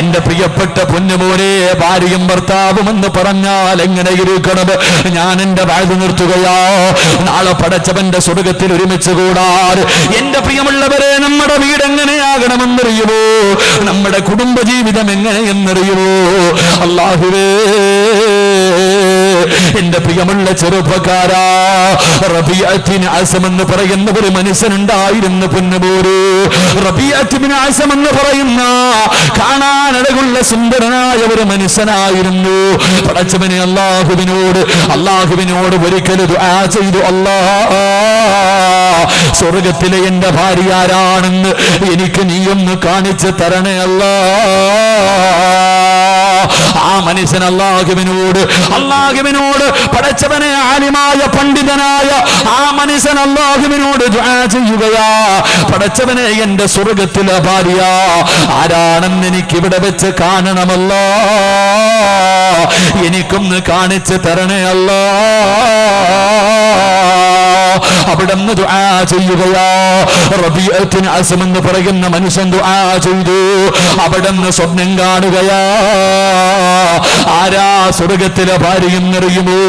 എന്റെ പ്രിയപ്പെട്ട പൊന്നുമോനെ, ഭാര്യയും ഭർത്താവും എന്ന് പറഞ്ഞാൽ എങ്ങനെ ഇരിക്കണം? ഞാൻ എന്റെ വാഴ്ന്നു നിർത്തുകയാ. നാളെ പടച്ചവന്റെ സ്വർഗത്തിൽ ഒരുമിച്ച് കൂടാൻ എന്റെ പ്രിയമുള്ളവരെ, നമ്മുടെ വീട് എങ്ങനെയാകണമെന്നറിയുമോ? നമ്മുടെ കുടുംബജീവിതം എങ്ങനെയെന്നറിയുമോ? അല്ലാഹുവേ, എന്റെ പ്രിയമുള്ള ചെറുപ്പക്കാരാ, റബീഅത്തുബ്നു അസ്ം എന്ന് പറയുന്ന ഒരു മനുഷ്യനുണ്ടായിരുന്നു പൊന്നുപോര്. റബീഅത്തുബ്നു അസ്ം എന്ന് പറയുന്ന കാണാൻ അഴകുള്ള സുന്ദരനായ ഒരു മനുഷ്യനായിരുന്നു. പടച്ചവനെ അല്ലാഹുവിനോട് ഒരിക്കൽ ദുആ ചെയ്തു, അല്ലാഹ്, സ്വർഗത്തിലെ എന്റെ ഭാര്യ ആരാണെന്ന് എനിക്ക് നീയൊന്ന് കാണിച്ചു തരണേ അല്ലാഹ്. ആ മനുഷ്യൻ അല്ലാഹുവിനോട് പടച്ചവനെ, ആലിമായ പണ്ഡിതനായ ആ മനുഷ്യൻ അല്ലാഹുവിനോട് ദുആ ചെയ്യുകയാ. പടച്ചവനെ, എന്റെ സ്വർഗത്തിലെ ഭാര്യ ആരാണെന്ന് എനിക്ക് ഇവിടെ വെച്ച് കാണണമല്ലോ, എനിക്കൊന്ന് കാണിച്ചു തരണേ അല്ലാഹ്. അവിടുന്ന് ദുആ ചെയ്യുകയാ. റബീഅത്തുബ്നു അസ്ം എന്ന് പറയുന്ന മനുഷ്യൻ ദുആ ചെയ്തു. അവിടുന്ന് സ്വപ്നം കാണുകയാ. ആരാ സ്വർഗത്തിലെ ഭാര്യയെന്നറിയുമോ?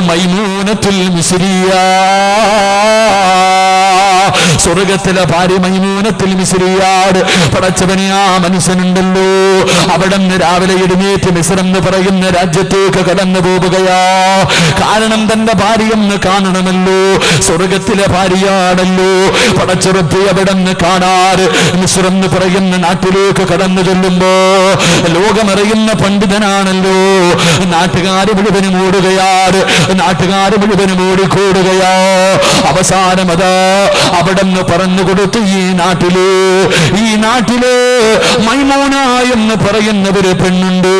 മൈമൂനത്തുൽ മിസ്രിയ. സ്വർഗത്തിലെ ഭാര്യ മൈമൂനത്തുൽ മിസ്രിയാട്. പടച്ചവനെ, ആ മനുഷ്യനുണ്ടല്ലോ, അവിടുന്ന് രാവിലെ എഴുന്നേറ്റ് മിസ്ർ എന്ന് പറയുന്ന രാജ്യത്തേക്ക് കടന്നു പോവുകയാ. കാരണം തന്റെ ഭാര്യയെന്ന് കാണണമല്ലോ, സ്വർഗത്തിലെ ഭാര്യയാണല്ലോ. പടച്ചുറപ്പി അവിടുന്ന് കാണാറ് മിസ്ർ എന്ന് പറയുന്ന നാട്ടിലേക്ക് കടന്നു ചെല്ലുമ്പോ ലോകമറിയുന്ന പണ്ഡിതനാണല്ലോ. നാട്ടുകാര് മുഴുവനും ഓടുകയാണ്, നാട്ടുകാര് മുഴുവനും ഓടിക്കൂടുകയാ. അവസാനം അതാ അവിടുന്ന് പറഞ്ഞു കൊടുത്തു, ഈ നാട്ടില് മൈമൂന എന്ന് പറയുന്ന ഒരു പെണ്ണുണ്ട്,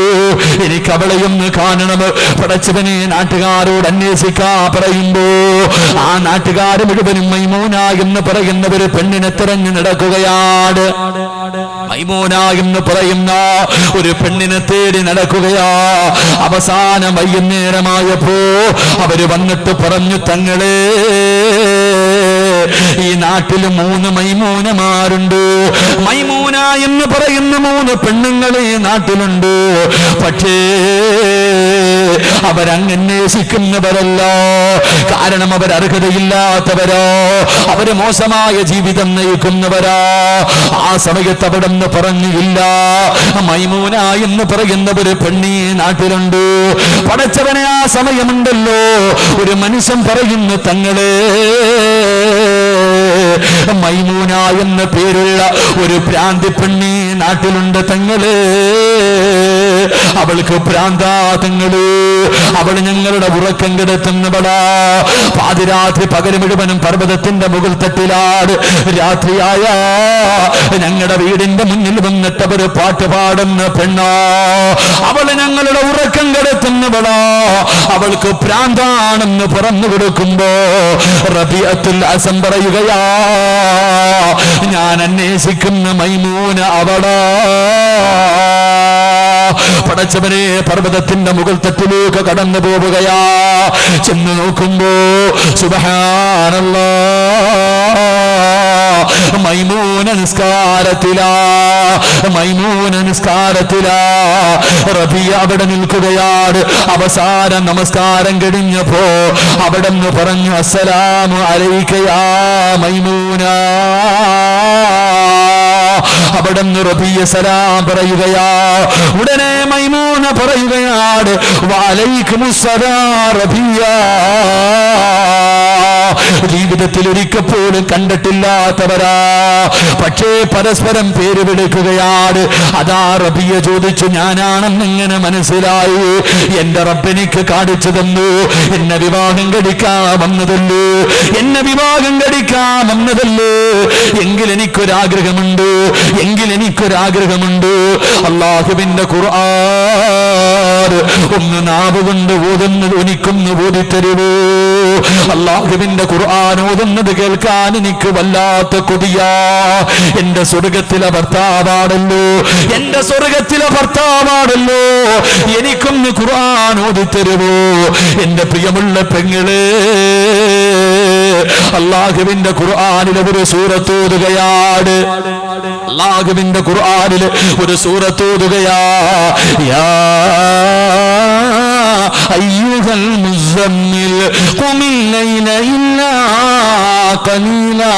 എനിക്ക് അവളെയൊന്ന് കാണണം. പടച്ചവനെ, നാട്ടുകാരോട് അന്വേഷിക്കാ പറയുമ്പോ ആ നാട്ടുകാര് മുഴുവനും മൈമൂന എന്ന് പറയുന്ന ഒരു പെണ്ണിനെ തിരഞ്ഞു നടക്കുകയാണ്. മൈമൂന എന്ന് പറയുന്ന ഒരു പെണ്ണിനെ തേടി നടക്കുകയാ. അവസാനം വൈകുന്നേരമായപ്പോ അവര് വന്നിട്ട് പറഞ്ഞു, തങ്ങളെ ഈ നാട്ടിൽ 3 മൈമൂനമാരുണ്ട്. മൈമൂന എന്ന് പറയുന്ന 3 പെണ്ണുങ്ങൾ ഈ നാട്ടിലുണ്ട്. പക്ഷേ അവരന്വേഷിക്കുന്നവരല്ല. കാരണം അവർ അർഹതയില്ലാത്തവരോ, അവര് മോശമായ ജീവിതം നയിക്കുന്നവരാ. ആ സമയത്ത് അവിടെ നിന്ന് പറഞ്ഞില്ല, മൈമൂന എന്ന് പറയുന്ന ഒരു പെണ്ണി നാട്ടിലുണ്ട്. പടച്ചവനെ, ആ സമയമുണ്ടല്ലോ ഒരു മനുഷ്യൻ പറയുന്നു, തങ്ങളെ മൈമൂന എന്ന പേരുള്ള ഒരു ഭ്രാന്തി പെണ്ണി നാട്ടിലുണ്ട് തങ്ങളെ. അവൾക്ക് ഭ്രാന്താ തങ്ങള്. അവൾ ഞങ്ങളുടെ ഉറക്കം കെടുത്തുന്നവളാ. പാതിരാത്രി പകൽ മുഴുവനും പർവ്വതത്തിന്റെ മുകൾ തട്ടിലാണ്. രാത്രിയായ ഞങ്ങളുടെ വീടിന്റെ മുന്നിൽ വന്നിട്ട് അവര് പാട്ട് പാടുന്ന പെണ്ണാ. അവള് ഞങ്ങളുടെ ഉറക്കം കെടുത്തുന്നവളാ. അവൾക്ക് ഭ്രാന്താണെന്ന് പറഞ്ഞു കൊടുക്കുമ്പോ റബീഅത്തുൽ അസം പറയുകയാ, ഞാൻ അന്വേഷിക്കുന്ന മൈമൂന അവളാ. പടച്ചവനെ, പർവ്വതത്തിന്റെ മുകൾ തട്ടിലേക്ക് കടന്നു പോവുകയാ. ചെന്ന് നോക്കുമ്പോ സുബ്ഹാനല്ലാഹ്, മൈമൂന നിസ്കാരത്തിലാ. മൈമൂന നിസ്കാരത്തിലാ. റബിയ അവിടെ നിൽക്കുകയാണ്. അവസാന നമസ്കാരം കഴിഞ്ഞപ്പോ അവിടെ നിന്ന് പറഞ്ഞു, അസ്സലാമു അലൈക യാ മൈമൂന. അവിടെ നിന്ന് റബിയ സലാം പറയുകയാ. ഉടനെ മൈമൂന പറയുകയാണ്, വഅലൈക്കുമുസ്സലാം റബിയ. ജീവിതത്തിൽ ഒരിക്കൽ പോലും കണ്ടിട്ടില്ലാത്തവരാ, പക്ഷേ പരസ്പരം പേര് വിളിക്കുകയാണ്. അതാ റബിയ ചോദിച്ചു, ഞാനാണെന്ന് എങ്ങനെ മനസ്സിലായി? എന്റെ റബ്ബെനിക്ക് കാണിച്ചു തന്നു. എന്നെ വിവാഹം കഴിക്കാൻ വന്നതല്ലേ, എന്നെ വിവാഹം കഴിക്കാൻ വന്നതല്ലേ. എങ്കിൽ എനിക്കൊരാഗ്രഹമുണ്ട്, അല്ലാഹുവിന്റെ ഖുർആൻ ഒന്ന് നാവ് കൊണ്ട് ഓതുന്നത് എനിക്കൊന്ന് ഓതിത്തരുവോ? അല്ലാഹുവിന്റെ ഖുർആൻ ഓതുന്നത് കേൾക്കാൻ എനിക്ക് വല്ലാത്ത കൊതിയാ. എന്റെ സ്വർഗത്തിലെ ഭർത്താവാണല്ലോ, എന്റെ സ്വർഗത്തിലെ ഭർത്താവാണല്ലോ, എനിക്കൊന്ന് ഖുർആൻ ഓതിത്തരുവോ? എന്റെ പ്രിയമുള്ള പെങ്ങളെ, അല്ലാഹുവിന്റെ ഖുർആനിലെ ഒരു സൂറത്ത് ഓതുകയാണ്. അല്ലാഹുവിന്റെ ഖുർആനിലെ ഒരു സൂറത്ത് ഓതുകയാ. യാ അയ്യുഹൽ മുസമ്മിൽ ഖുമിൽ ലൈല ഇല്ലാ ഖലീലാ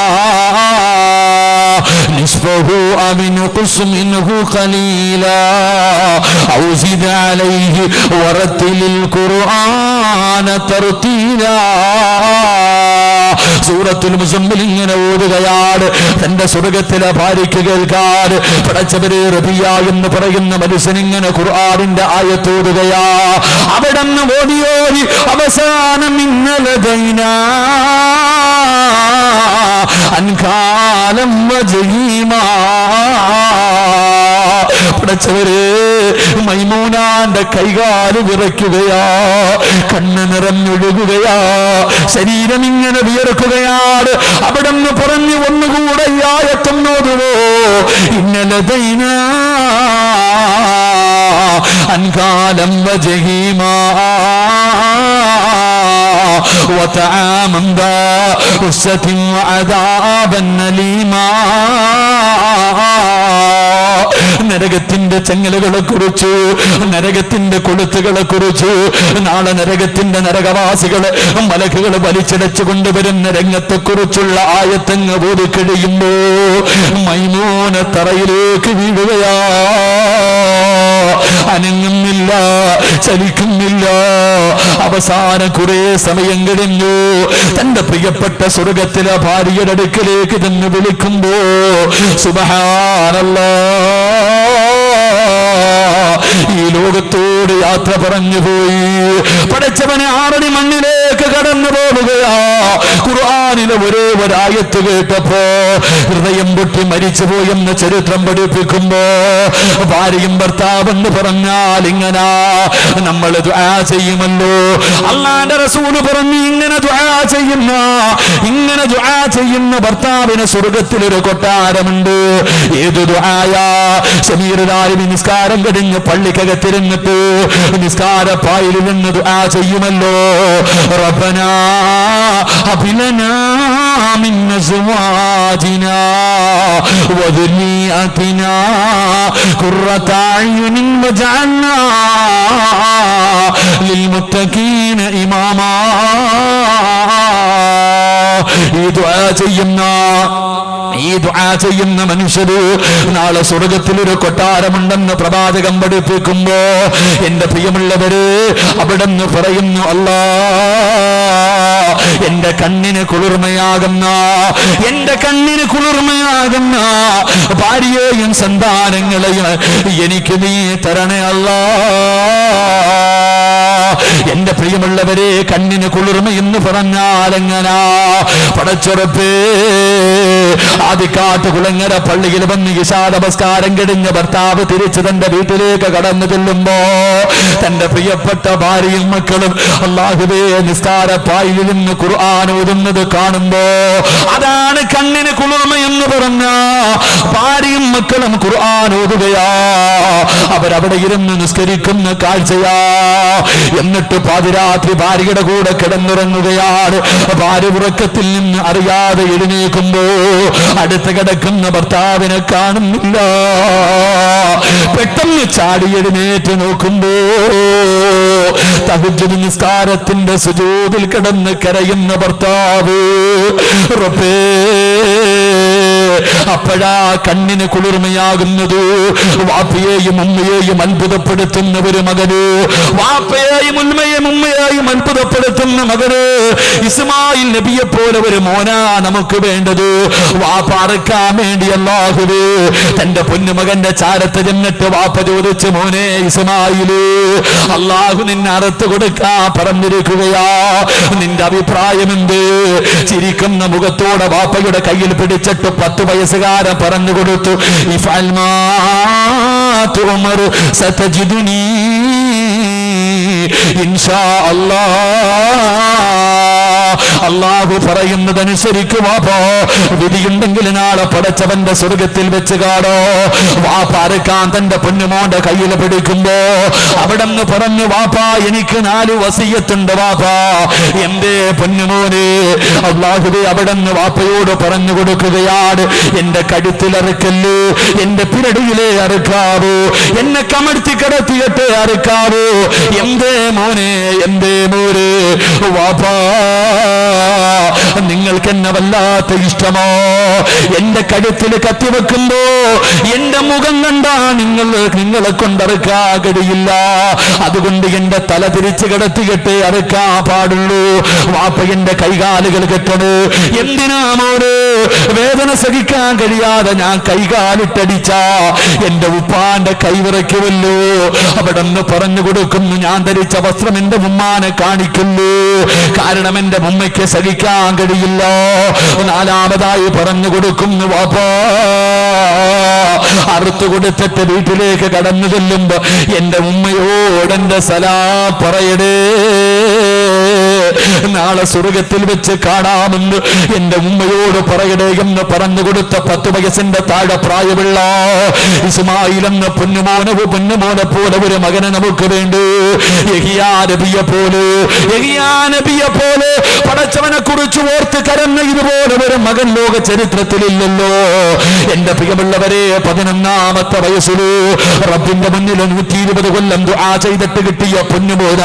നിസ്ഫഹു അവ ഇൻഖുസ് മിൻഹു ഖലീലാ ഔ സിദ് അലൈഹി വറത്തിലിൽ ഖുർആന തർതീലാ. സൂറത്തുൽ മുസമ്മിൽ ഇങ്ങനെ ഓതുകയാണ്. തന്റെ സ്വർഗത്തിലെ ഭാര്യയ്ക്ക് കേൾക്കാൻ പടച്ചവരെ റബിയ എന്ന് പറയുന്ന മനുഷ്യൻ ഇങ്ങനെ ഖുർആനിന്റെ ആയത്ത് ഓതുകയാ. അവിടെ നിന്ന് ഓതി അവസാനം ഇന്നലദൈനാ അൻകാലം വജീമാ. പടച്ചവരെ, മൈമൂനാന്റെ കൈകാല് വിറയ്ക്കുകയാ, കണ്ണ് നിറഞ്ഞൊഴുകുകയാ, ശരീരം ഇങ്ങനെ വിയർക്കുകയാണ്. അവിടെ നിന്ന് പറഞ്ഞു, ഒന്നുകൂടെ ഈ ആയത്തൊന്നോതുവോ? ഇന്നലദൈനാ അൻകാലം വജീമാ وطعاما ذا غصة وعذابا أليما. നരകത്തിന്റെ ചങ്ങലകളെ കുറിച്ച്, നരകത്തിന്റെ കൊളുത്തുകളെ കുറിച്ച്, നാളെ നരകത്തിന്റെ നരകവാസികളെ മലക്കുകൾ വലിച്ചടച്ചു കൊണ്ടുവരുന്ന രംഗത്തെ കുറിച്ചുള്ള ആയത്തങ്ങ് ഓതി കഴിയുമ്പോ മൈമൂന തറയിലേക്ക് വീഴുകയാ. അനങ്ങുന്നില്ല, ചലിക്കുന്നില്ല. അവസാനം കുറെ സമയം കഴിഞ്ഞു. തന്റെ പ്രിയപ്പെട്ട സ്വർഗത്തിലെ ഭാര്യയുടെ അടുക്കലേക്ക് തന്നെ വിളിക്കുമ്പോ സുബ്ഹാനല്ലാഹ്, ഈ ലോകത്തോട് യാത്ര പറഞ്ഞു പോയി. പടച്ചവനെ, 6 മണ്ണിലേക്ക് കടന്നു പോവുകയാ. ഖുർആനിലെ ഒരേ ഒരായത്ത് കേട്ടപ്പോ ഹൃദയം പൊട്ടി മരിച്ചുപോയെന്ന് ചരിത്രം പഠിപ്പിക്കുമ്പോ ഭാര്യയും ഭർത്താവെന്ന് പറഞ്ഞാൽ ഇങ്ങനെ നമ്മൾ ദുആ ചെയ്യുമല്ലോ. അല്ലാഹുവിന്റെ റസൂൽ പറഞ്ഞു, ഇങ്ങനെ ദുആ ചെയ്യുന്ന ഭർത്താവിന് സ്വർഗത്തിലൊരു കൊട്ടാരമുണ്ട്. ഏത് ദുആയാ? ശമീറുദാരി നിസ്കാരം കഴിഞ്ഞ് പള്ളിക്കകത്തിരുന്നിട്ട് നിസ്കാര പായിൽ നിന്ന് ദുആ ചെയ്യുമല്ലോ. റബ്ബനാ ഹബ് ലനാ മിൻ അസ്വാജിനാ വദുരിയതിനാ ഖുർറത അയ്യുനിൻ വജഅൽനാ ലിൽമുത്തഖീന ഇമാമാ. ഈ ദുആ ചെയ്യുന്ന മനുഷ്യര് നാളെ സ്വർഗത്തിൽ ഒരു കൊട്ടാരമുണ്ടെന്ന് പ്രവാചകം പഠിപ്പിക്കുമ്പോ എന്റെ പ്രിയമുള്ളവര് അവിടെ നിന്ന് പറയുന്നു, അല്ലാ എന്റെ കണ്ണിന് കുളിർമയാകുന്ന ഭാര്യയെയും സന്താനങ്ങളെയും എനിക്ക് നീ തരണേ അല്ലാ. എന്റെ പ്രിയമുള്ളവരെ, കണ്ണിന് കുളിർമ എന്ന് പറഞ്ഞാൽ എങ്ങനാ? പടച്ചുറപ്പേ, ആദിക്കാട്ട് കുളങ്ങര പള്ളിയിൽ വന്ന് ഇശാ നമസ്കാരം കഴിഞ്ഞ ഭർത്താവ് തിരിച്ച് തന്റെ വീട്ടിലേക്ക് കടന്നു ചെല്ലുമ്പോ തന്റെ പ്രിയപ്പെട്ട ഭാര്യയും മക്കളും അല്ലാഹുവേ നിസ്കാരപ്പായിൽ നിന്ന് ഖുർആൻ ഓതുന്നത് കാണുമ്പോ അതാണ് കണ്ണിന് കുളിർമ എന്ന് പറഞ്ഞ ഭാര്യയും മക്കളും ഖുർആൻ ഓതുകയാ. അവരവിടെ ഇരുന്ന് നിസ്കരിക്കുന്ന കാഴ്ചയാ. എന്നിട്ട് പാതിരാത്രി ഭാര്യയുടെ കൂടെ കിടന്നുറങ്ങുകയാണ്. ഭാര്യ ഉറക്കത്തിൽ നിന്ന് അറിയാതെ എഴുന്നേൽക്കുമ്പോ അടുത്ത് കിടക്കുന്ന ഭർത്താവിനെ കാണുന്നില്ല. പെട്ടെന്ന് ചാടി എഴുന്നേറ്റ് നോക്കുമ്പോ തഹജ്ജുദ് നിസ്കാരത്തിന്റെ സുജൂദിൽ കിടന്ന് കരയുന്ന ഭർത്താവ്. റബ്ബേ, അപ്പോഴാ കണ്ണിന് കുളിർമയാകുന്നത്. വാപ്പയെയും ഉമ്മയെയും അത്ഭുതപ്പെടുത്തുന്ന ഒരു മകന്, വാപ്പയെയും ഉമ്മയെയും അത്ഭുതപ്പെടുത്തുന്ന മകന്. ഇസ്മായിൽ നബിയെ പോലെ ഒരു മോനാ നമുക്ക് വേണ്ടത്. വാപ്പ അറക്കാൻ വേണ്ടി അല്ലാഹുവേ തന്റെ പൊന്നുമകന്റെ ചാരത്ത് ചെന്നിട്ട് വാപ്പ ചോദിച്ചു, മോനെ ഇസ്മായില്, അല്ലാഹു നിന്നെ അറുത്ത് കൊടുക്കാൻ പറഞ്ഞിരിക്കുകയാ, നിന്റെ അഭിപ്രായം എന്ത്? ചിരിക്കുന്ന മുഖത്തോടെ വാപ്പയുടെ കയ്യിൽ പിടിച്ചിട്ട് 10 വയസ്സുകാരൻ പറഞ്ഞു കൊടുത്തു, ഇഫ്അൽ മാ തുമർ സതജിദുനി ഇൻഷാ അല്ലാഹ്. അല്ലാഹു പറയുന്നതനുസരിക്ക് വാപ്പാ. വിധിയുണ്ടെങ്കിൽ നാളെ പടച്ചവന്റെ സ്വർഗത്തിൽ വെച്ച് കാണോ. വാപ്പ അറുക്കാൻ തന്റെ പൊന്നുമോന്റെ കയ്യിൽ പിടിക്കുമ്പോ അവിടെ നിന്ന് പറഞ്ഞു, വാപ്പാ എനിക്ക് 4 വസിയത്തുണ്ട് വാപ്പാ. എന്റെ പൊന്നുമോനെ, അല്ലാഹുവേ അവിടെ നിന്ന് വാപ്പയോട് പറഞ്ഞു കൊടുക്കുകയാണ്, എന്റെ കഴുത്തിൽ അറുക്കല്ല്, എന്റെ പിരടിയിലെ അറുക്കാവൂ, എന്നെ കമഴ്ത്തി കിടത്തിയിട്ട് അറുക്കാവൂ. എന്തേ മോനെ, എന്തേ മോനെ? വാപ്പാ, നിങ്ങൾക്ക് എന്നെ വല്ലാത്ത ഇഷ്ടമോ? എന്റെ കഴുത്തിൽ കത്തിവെക്കുമ്പോ എന്റെ മുഖം കണ്ടാ നിങ്ങളെ കൊണ്ടറുക്കാൻ കഴിയില്ല. അതുകൊണ്ട് എന്റെ തല തിരിച്ചു കിടത്തിയിട്ട് അറുക്കാൻ പാടുള്ളൂ. വാപ്പ എന്റെ കൈകാലുകൾ കെട്ടണ്. എന്തിനാ മോനെ? വേദന സഹിക്കാൻ കഴിയാതെ ഞാൻ കൈകാലിട്ടടിച്ച എന്റെ ഉപ്പാന്റെ കൈവിറയ്ക്കുമല്ലോ. അവിടെ നിന്ന് പറഞ്ഞു കൊടുക്കുന്നു, ഞാൻ ധരിച്ച വസ്ത്രം എന്റെ ഉമ്മാനെ കാണിക്കുന്നു. കാരണം എന്റെ ഉമ്മയ്ക്ക് സഹിക്കാൻ കഴിയില്ല. 4മതായി പറഞ്ഞു കൊടുക്കുന്നു, വാപ്പാ അറുത്തു കൊടുത്തിട്ട് വീട്ടിലേക്ക് കടന്നു ചെല്ലുമ്പോ എന്റെ ഉമ്മയോടെന്റെ സലാം പറയടേ, നാളെ സ്വർഗത്തിൽ വെച്ച് കാണാമെന്ന് എന്റെ ഉമ്മയോട് പറയടേ എന്ന് പറഞ്ഞു കൊടുത്ത 10 വയസ്സിന്റെ താഴെ പ്രായമുള്ള ഇസ്മായിൽ എന്ന പൊന്നുമോനെ പോലെ ഒരു മകനെ നമുക്ക് വേണ്ടി. യഹിയാ നബിയെ പോലെ പടച്ചവനെ കുറിച്ച് ഓർത്ത് കരഞ്ഞ ഇതുപോലെ ഒരു മകൻ ലോക ചരിത്രത്തിലില്ലല്ലോ. എന്റെ പ്രിയമുള്ളവരെ, 11ാമത്തെ വയസ്സില് റബ്ബിന്റെ മുന്നിൽ 120 കൊല്ലം ദുആ ചെയ്തിട്ട് കിട്ടിയ പൊന്നുമോന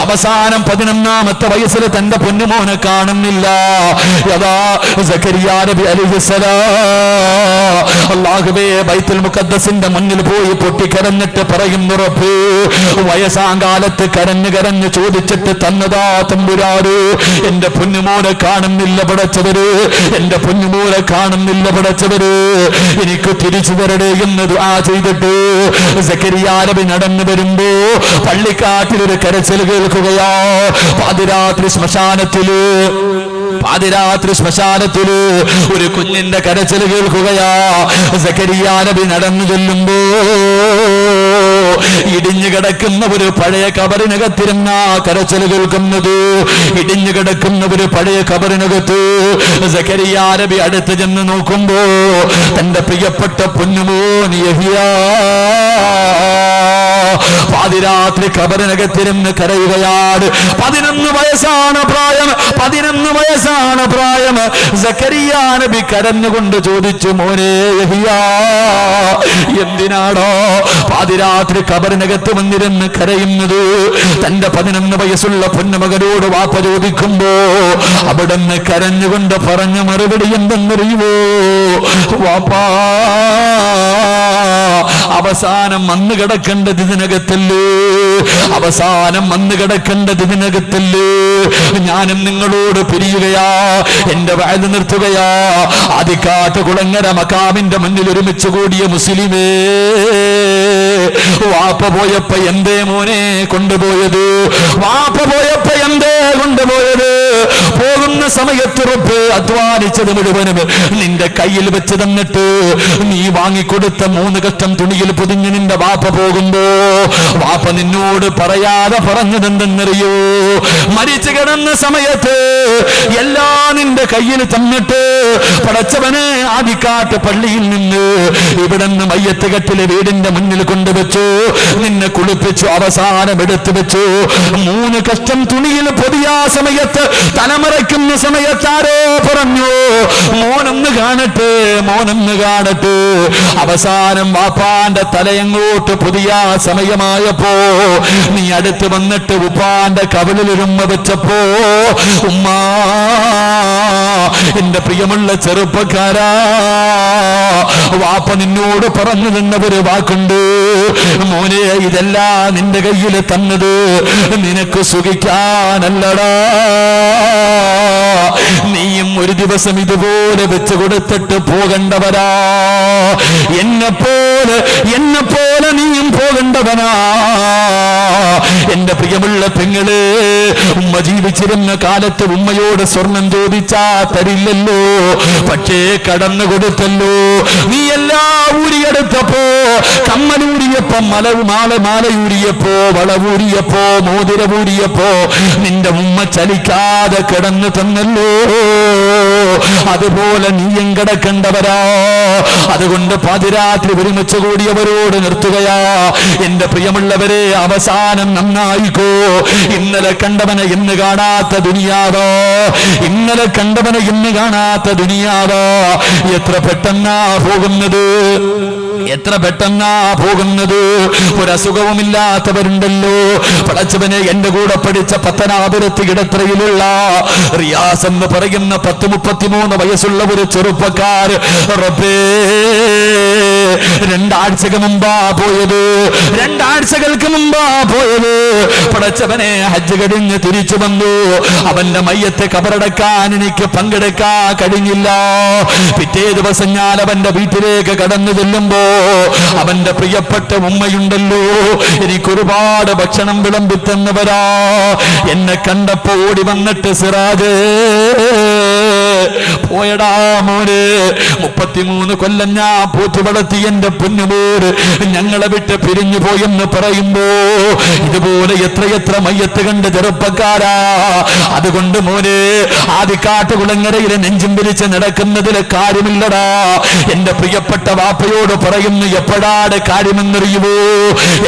അവസാനം 11ാമത്തെ വയസ്സിൽ തന്റെ പൊന്നുമോനെ കാണുന്നില്ല. യഥാ സക്കരിയാ നബി അലൈഹിസ്സലാം അല്ലാഹുവേ ബൈത്തുൽ മുഖദ്ദസിന്റെ മുന്നിൽ പോയി പൊട്ടിക്കരഞ്ഞിട്ട് പറയുന്നു, റബ്ബേ വയസ്സാങ്കാലത്ത് കരഞ്ഞു ചോദിച്ചിട്ട് തന്നതാ തമ്പുരാന്, എന്റെ പൊന്നുമോനെ കാണുന്നില്ല പടച്ചവര്, എന്റെ പൊന്നുമോനെ കാണുന്നില്ല പടച്ചവര്, എനിക്ക് തിരിച്ചു തരടേ എന്ന് ദുആ ചെയ്തിട്ട് സക്കരിയാ നബി നടന്നു വരുമ്പോ പള്ളിക്കാട്ടിലൊരു കരച്ചിൽ കേൾക്കുകയാ. പാതിരാത്രി ശ്മശാനത്തില് ഒരു കുഞ്ഞിന്റെ കരച്ചിൽ കേൾക്കുകയാ. സക്കരിയാ നബി നടന്നു ചെല്ലുമ്പോ ഇടിഞ്ഞു കിടക്കുന്ന ഒരു പഴയ കബറിനകത്തിരുന്ന കരച്ചിൽ കേൾക്കുന്നത്. ഇടിഞ്ഞു കിടക്കുന്ന ഒരു പഴയ കബറിനകത്ത് സക്കരിയാ നബി അടുത്ത് ചെന്ന് നോക്കുമ്പോ തന്റെ പ്രിയപ്പെട്ട പൊന്നുമോൻ യഹിയാ പാതിരാത്രി ഖബറിനകത്തിരുന്ന് കരയുകയാണ്. 11 വയസ്സാണ് പ്രായം. 11 വയസ്സാണ് പ്രായം. സക്കരിയ നബി കരഞ്ഞുകൊണ്ട് ചോദിച്ചു, മോനെ യഹ്യാ, എന്തിനാടോ പാതിരാത്രി ഖബറിനകത്ത് വന്നിരുന്ന് കരയുന്നത്? തന്റെ 11 വയസ്സുള്ള പൊന്നുമകനോട് വാപ്പ ചോദിക്കുമ്പോ അവിടുന്ന് കരഞ്ഞുകൊണ്ട് പറഞ്ഞ മറുപടി എന്തെന്നറിയുമോ? വാപ്പാ, അവസാനം വന്നു കിടക്കേണ്ടത് ഇതിനകത്തല്ലേ, അവസാനം വന്നു കിടക്കേണ്ടത് ഇതിനകത്തല്ലേ. ഞാനും നിങ്ങളോട് പിരിയുകയാ, എന്റെ വയത് നിർത്തുകയാ. ആദിക്കാട്ട് കുളങ്ങര മക്കാമിന്റെ മുന്നിൽ ഒരുമിച്ച് കൂടിയ മുസ്ലിമേ, വാപ്പ പോയപ്പോ എന്തേ മോനെ കൊണ്ടുപോയത്? വാപ്പ പോയപ്പോ എന്തേ കൊണ്ടുപോയത്? പോകുന്ന സമയത്ത് റബ്ബ് അധ്വാനിച്ചത് മുഴുവനും നിന്റെ കയ്യിൽ വെച്ച് തന്നിട്ട് നീ വാങ്ങിക്കൊടുത്ത 3 കഷ്ടം തുണിയിൽ പൊതിഞ്ഞ് നിന്റെ വാപ്പ പോകുമ്പോ വാപ്പ നിന്നോട് പറയാതെ പറഞ്ഞതെന്തെന്നറിയോ? മരിച്ചു കിടന്ന സമയത്ത് എല്ലാം നിന്റെ കയ്യിൽ തന്നിട്ട് പടച്ചവനെ ആദിക്കാട്ട് പള്ളിയിൽ നിന്ന് ഇവിടെ നിന്ന് മയ്യത്ത് കെട്ടില് വീടിന്റെ മുന്നിൽ കൊണ്ടുവച്ചു, നിന്നെ കുളിപ്പിച്ചു, അവസാനം എടുത്തു വെച്ചു. 3 കഷ്ടം തുണിയിൽ പൊതിയാ സമയത്ത് തലമറയ്ക്കുന്ന സമയത്ത് ആരോ പറഞ്ഞു, മോനൊന്ന് കാണട്ടെ, മോനൊന്ന് കാണട്ടെ. അവസാനം വാപ്പാന്റെ തലയങ്ങോട്ട് പുതിയ സമയമായപ്പോ നീ അടുത്ത് വന്നിട്ട് ഉപ്പാന്റെ കവിളിലൊരുമ്മ വെച്ചപ്പോ, ഉമ്മാ, എന്റെ പ്രിയമുള്ള ചെറുപ്പക്കാരാ, വാപ്പ നിന്നോട് പറഞ്ഞു തന്ന ഒരു വാക്കുണ്ട്, മോനെ, ഇതെല്ലാം നിന്റെ കയ്യിൽ തന്നത് നിനക്ക് സുഖിക്കാനല്ലടാ. നീയും ഒരു ദിവസം ഇതുപോലെ വെച്ച് കൊടുത്തിട്ട് പോകേണ്ടവരാ. എന്നെ പോലെ നീയും പോകേണ്ടവനാ. എന്റെ പ്രിയമുള്ള പെങ്ങള്, ഉമ്മ ജീവിച്ചിരുന്ന കാലത്ത് ഉമ്മയോട് സ്വർണം ചോദിച്ചാ തരില്ലല്ലോ, പക്ഷേ കടന്നു കൊടുത്തല്ലോ. നീ എല്ലാം ഊരിയെടുത്തപ്പോ, കമ്മലൂരിയപ്പോ, മാലയൂരിയപ്പോ, വളവൂരിയപ്പോ, മോതിരവൂരിയപ്പോ നിന്റെ ഉമ്മ ചലിക്കാതെ കിടന്നു തന്നല്ലോ. അതുപോലെ നീയും കിടക്കേണ്ടവരാ. അതുകൊണ്ട് പാതിരാത്രി ഒരുമിച്ച് കൂടിയവരോട് നിർത്തുകയാ, എന്റെ പ്രിയമുള്ളവരെ, അവസാനം നന്നായിക്കോ. ഇന്നലെ കണ്ടവനെ ഇന്ന് കാണാത്ത ദുനിയാവോ, ഇന്നലെ കണ്ടവനെ ഇന്ന് കാണാത്ത ദുനിയാവോ. എത്ര പെട്ടെന്നാ പോകുന്നത്, എത്ര പെട്ടെന്നാ പോകുന്നത്. ഒരസുഖവുമില്ലാത്തവരുണ്ടല്ലോ. പടച്ചവനെ, എന്റെ കൂടെ പഠിച്ച പത്തനാപുരത്ത് ഇടത്രയിലുള്ള റിയാസ് എന്ന് പറയുന്ന 10-33 വയസ്സുള്ള ഒരു ചെറുപ്പക്കാർ, റബ്ബേ, 2 ആഴ്ചക്ക് മുമ്പാ പോയത്, 2 ആഴ്ചകൾക്ക് മുമ്പാ പോയത്. പടച്ചവനെ, ഹജ്ജ് കഴിഞ്ഞ് തിരിച്ചു വന്നു. അവന്റെ മയ്യത്തെ കബറടക്കാൻ എനിക്ക് പങ്കെടുക്കാൻ കഴിഞ്ഞില്ല. പിറ്റേ ദിവസം ഞാൻ അവന്റെ വീട്ടിലേക്ക് കടന്നു ചെല്ലുമ്പോ അവന്റെ പ്രിയപ്പെട്ട ഉമ്മയുണ്ടല്ലോ, എനിക്കൊരുപാട് ഭക്ഷണം വിളമ്പി തന്നവരാ. എന്നെ കണ്ടപ്പോ ഓടി വന്നിട്ട്, സിറാജ്, പോയടാ മോന്, 33 കൊല്ലം ഞാൻ പോറ്റി വളർത്തി എന്റെ പൊന്നുമോര് ഞങ്ങളെ വിട്ട് പിരിഞ്ഞു പോയെന്ന് പറയുമ്പോ ഇതുപോലെ എത്രയെത്ര മയ്യത്ത് കണ്ട് ചെറുപ്പക്കാരാ. അതുകൊണ്ട് മോനെ, ആദിക്കാട്ട് കുളങ്ങരയിലെ നെഞ്ചും പിരിച്ച് നടക്കുന്നതിൽ കാര്യമില്ലടാ. എന്റെ പ്രിയപ്പെട്ട വാപ്പയോട് പറയുന്നു, എപ്പോഴാണ് കാര്യമെന്നറിയുമോ?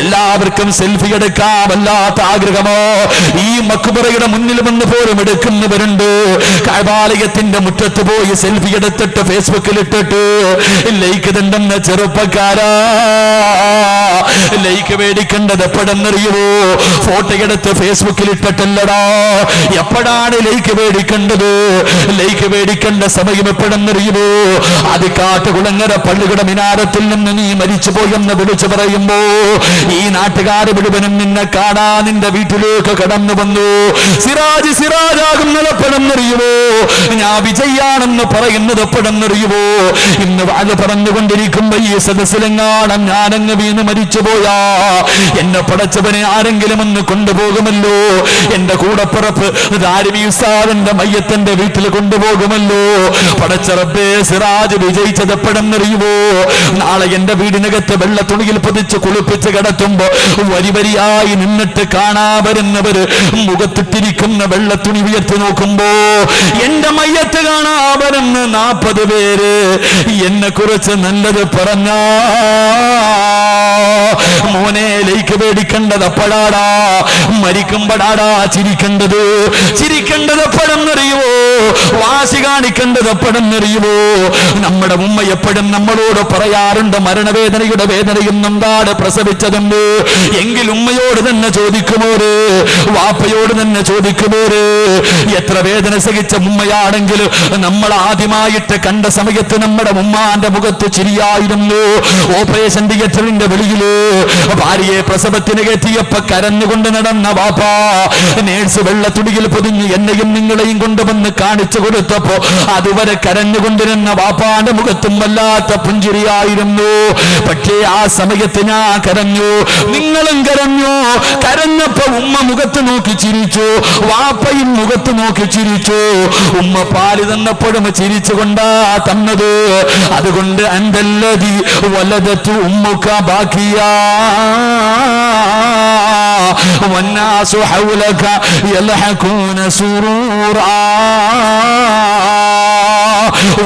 എല്ലാവർക്കും സെൽഫി എടുക്കാൻ വല്ലാത്ത ആഗ്രഹമോ? ഈ മക്ബറയുടെ മുന്നിൽ വന്ന് പോലും എടുക്കുന്നവരുണ്ട്. കഅബാലയത്തിന്റെ മുറ്റത്ത് പോയി സെൽഫി എടുത്തിട്ട് ഫേസ്ബുക്കിൽ ഇട്ടിട്ട് ലൈക്ക് തണ്ടെന്ന ചെറുപ്പക്കാരാ, ലൈക്ക് മേടിക്കേണ്ടത് എപ്പോഴെന്നറിയുമോ? ഫോട്ടോ എടുത്ത് ഫേസ്ബുക്കിൽ ഇട്ടിട്ടല്ലടാ. എപ്പോഴാണ് ലൈക്ക് മേടിക്കേണ്ടത്? ലൈക്ക് മേടിക്കേണ്ട സമയം എപ്പോഴെന്നറിയുമോ? ആദിക്കാട്ട് കുളങ്ങര പള്ളിയുടെ മിനാരത്തിൽ നിന്ന് നീ മരിച്ചു പോയെന്ന് വിളിച്ചു പറയുമ്പോ ഈ നാട്ടുകാർ മുഴുവനും നിന്നെ കാണാൻ നിന്റെ വീട്ടിലേക്ക് കടന്നു വന്നു. സിറാജ് സിറാജാകുന്നത് എപ്പോഴെന്നറിയുമോ? ഞാൻ വിജയാണെന്ന് പറയുന്നത് എപ്പോഴെന്നറിയുമോ? ഇന്ന് അത് പറഞ്ഞുകൊണ്ടിരിക്കുമ്പോ ഈ സദസ്സിലെങ്ങാണം ഞാനങ്ങ് വീണ് മരിച്ചുപോയാ എന്നെ പടച്ചവനെ ആരെങ്കിലും ഒന്ന് കൊണ്ടുപോകുമല്ലോ. എന്റെ കൂടപ്പിറപ്പ് ദാരിമി ഉസ്താദിന്റെ മയ്യത്തിന്റെ വീട്ടിൽ കൊണ്ടുപോകുമല്ലോ. പടച്ച റബ്ബേ, സിറാജ് വിജയിച്ചത് എപ്പോഴെന്നറിയുമോ? നാളെ എന്റെ വീടിനകത്ത് വെള്ള തുണിയിൽ പൊതിച്ച് കുളിപ്പിച്ച് കിടത്തുമ്പോ വരിവരിയായി നിന്നിട്ട് കാണാ വരുന്നവര് മുഖത്തിട്ടിരിക്കുന്ന വെള്ള തുണി ഉയർത്തി നോക്കുമ്പോ എന്റെ മയ്യത്ത് കാണാ വരുന്ന 40 പേര് എന്നെ കുറിച്ച് നല്ലത് പറഞ്ഞാ മോനെ ലൈക്ക് പേടിക്കേണ്ടത് അപ്പോഴാടാ, മരിക്കുമ്പോഴാടാ ചിരിക്കേണ്ടത്. ചിരിക്കേണ്ടത് എപ്പോഴെന്നറിയുവോ? വാശി കാണിക്കേണ്ടത് എപ്പോഴെന്നറിയുവോ? നമ്മുടെ ഉമ്മ എപ്പോഴും നമ്മളോട് പറയാറുണ്ട്, മരണവേദനയുടെ വേദനയും നൊന്താട് പ്രസവിച്ചതുണ്ട്. എങ്കിൽ ഉമ്മയോട് തന്നെ ചോദിക്കുമോര്, വാപ്പയോട് തന്നെ ചോദിക്കുമോര്, എത്ര വേദന സഹിച്ച ഉമ്മയാണെങ്കിൽ നമ്മൾ ആദ്യമായിട്ട് കണ്ട സമയത്ത് നമ്മുടെ ഉമ്മാന്റെ മുഖത്ത് ചിരിയായിരുന്നു. ഓപ്പറേഷൻ തിയേറ്ററിന്റെ വെളിയില് ഭാര്യയെ പ്രസവത്തിന് കയറ്റിയപ്പോ കരഞ്ഞുകൊണ്ട് നടന്ന വാപ്പ നേഴ്സ് വെള്ളത്തുടിയിൽ പൊതിഞ്ഞ് എന്നെയും നിങ്ങളെയും കൊണ്ടുവന്ന് കാണിച്ചു കൊടുത്തപ്പോ അതുവരെ കരഞ്ഞുകൊണ്ടിരുന്ന വാപ്പാന്റെ മുഖത്തും വല്ലാത്ത പുഞ്ചിരിയായിരുന്നു. പക്ഷേ ആ സമയത്ത് ഞാൻ കരഞ്ഞു, നിങ്ങളും കരഞ്ഞു. കരഞ്ഞപ്പോ ഉമ്മ മുഖത്ത് നോക്കി ചിരിച്ചു, വാപ്പയും മുഖത്ത് നോക്കി ചിരിച്ചു. ഉമ്മ പാല് തന്നപ്പോഴും ചിരിച്ചുകൊണ്ടാ തന്നത്. അതുകൊണ്ട് അന്തല്ലതി വലദത്തു ഉമ്മുക ബാക്കിയാ വന്നാസു ഹൗലക യൽഹഖൂന സുറൂറാ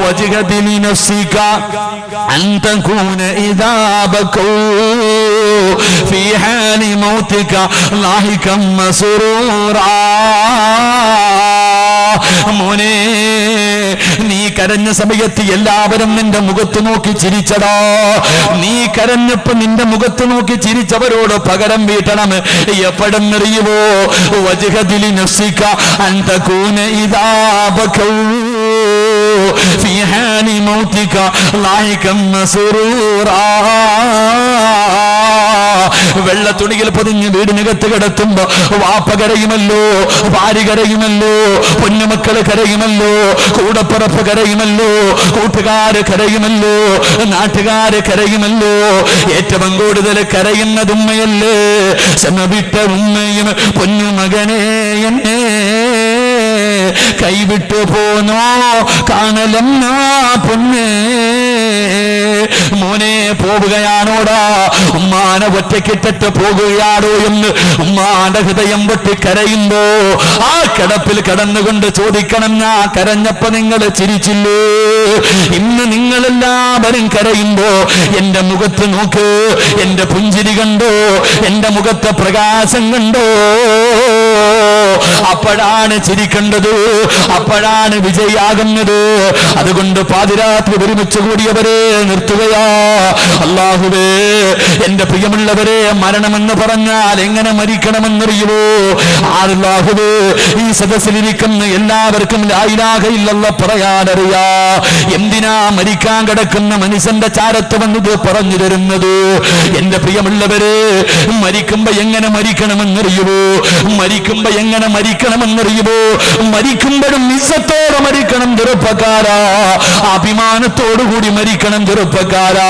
وجهد لنفسك أن تكون إذا بكوا في حال موتك لاحقا مسرورا. മോനെ, നീ കരഞ്ഞ സമയത്ത് എല്ലാവരും നിന്റെ മുഖത്ത് നോക്കി ചിരിച്ചടാ. നീ കരഞ്ഞപ്പോ നിന്റെ മുഖത്ത് നോക്കി ചിരിച്ചവരോട് പകരം വീട്ടണം. എപ്പോഴെന്നറിയുവോ? വജ്ഹദിലി നഫ്സിക അൻ തകൂന ഇദാ ബകൗ في حال موتك لاحقا مسرورا. വെള്ളത്തുണിയിൽ പൊതിഞ്ഞ് വീടിനകത്ത് കിടത്തുമ്പോ വാപ്പ കരയുമല്ലോ, ഭാര്യ കരയുമല്ലോ, പൊന്നുമക്കള് കരയുമല്ലോ, കൂടപ്പുറപ്പ് കരയുമല്ലോ, കൂട്ടുകാര് കരയുമല്ലോ, നാട്ടുകാര് കരയുമല്ലോ. ഏറ്റവും കൂടുതൽ കരയുന്നത് ഉമ്മയല്ലേ? സമവിട്ട ഉമ്മയും പൊന്നുമകനെ എന്നെ കൈവിട്ടു പോന്നോ കാണലെന്ന പൊന്നേ. മോനെ, പോവുകയാണോടാ? ഉമ്മാനെ ഒറ്റക്കിട്ടിട്ട് പോകുകയാണോ എന്ന് ഉമ്മാന്റെ ഹൃദയം പൊട്ടി കരയുമ്പോ ആ കിടപ്പിൽ കടന്നുകൊണ്ട് ചോദിക്കണം, ഞാൻ കരഞ്ഞപ്പോ നിങ്ങൾ ചിരിച്ചില്ലേ? ഇന്ന് നിങ്ങളെല്ലാവരും കരയുമ്പോ എന്റെ മുഖത്ത് നോക്ക്, എന്റെ പുഞ്ചിരി കണ്ടോ? എന്റെ മുഖത്തെ പ്രകാശം കണ്ടോ? അപ്പോഴാണ് ചിരിക്കേണ്ടത്, അപ്പോഴാണ് വിജയാകുന്നത്. അതുകൊണ്ട് പാതിരാത്രി ഒരുമിച്ച് കൂടിയവരെ നിർത്തുകയാ. അല്ലാഹുവേ, എന്റെ പ്രിയമുള്ളവരെ, മരണമെന്ന് പറഞ്ഞാൽ എങ്ങനെ മരിക്കണമെന്നറിയുമോ? അല്ലാഹുവേ, ഈ സദസ്സിലിരിക്കുന്ന എല്ലാവർക്കും ലാ ഇലാഹ ഇല്ലല്ലാഹ് പറയാനറിയാ. എന്തിനാ മരിക്കാൻ കിടക്കുന്ന മനുഷ്യന്റെ ചാരത്ത് വന്നത് പറഞ്ഞു തരുന്നത്? എന്റെ പ്രിയമുള്ളവരെ, മരിക്കുമ്പോ എങ്ങനെ മരിക്കണമെന്നറിയുമോ? മരിക്കുമ്പോ എങ്ങനെ മരിക്കണമെന്നറിയുമോ? മരിക്കുമ്പോഴും ഇസ്സത്തോടെ മരിക്കണം ചെറുപ്പക്കാരാ, അഭിമാനത്തോടുകൂടി മരിക്കണം ചെറുപ്പക്കാരാ.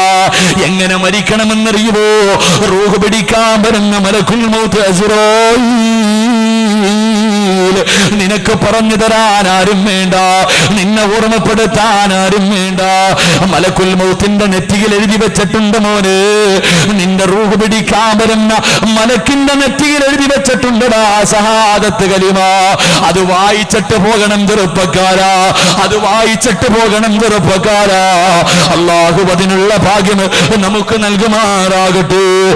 എങ്ങനെ മരിക്കണമെന്നറിയുമോ? റൂഹ് പിടിക്കാൻ വരുന്ന മലക്കുൽ മൗത്ത് അസ്റായീൽ നിനക്ക് പറഞ്ഞു തരാൻ ആരും വേണ്ട, നിന്നെ ഓർമ്മപ്പെടുത്താൻ ആരും വേണ്ട. മലക്കുൽ മൗത്തിന്റെ നെറ്റിയിൽ എഴുതി വെച്ചിട്ടുണ്ട് മോനെ, നിന്റെ റൂഹ് പിടിക്കാൻ വരുന്ന മലക്കിന്റെ നെറ്റിയിൽ എഴുതി വെച്ചിട്ടുണ്ടടാ സഹാദത്ത് കലിമ. അത് വായിച്ചിട്ട് പോകണം ചെറുപ്പക്കാരാ, അത് വായിച്ചിട്ട് പോകണം ചെറുപ്പക്കാരാ. അല്ലാഹു അതിനുള്ള ഭാഗ്യം നമുക്ക് നൽകുമാറാകട്ടെ.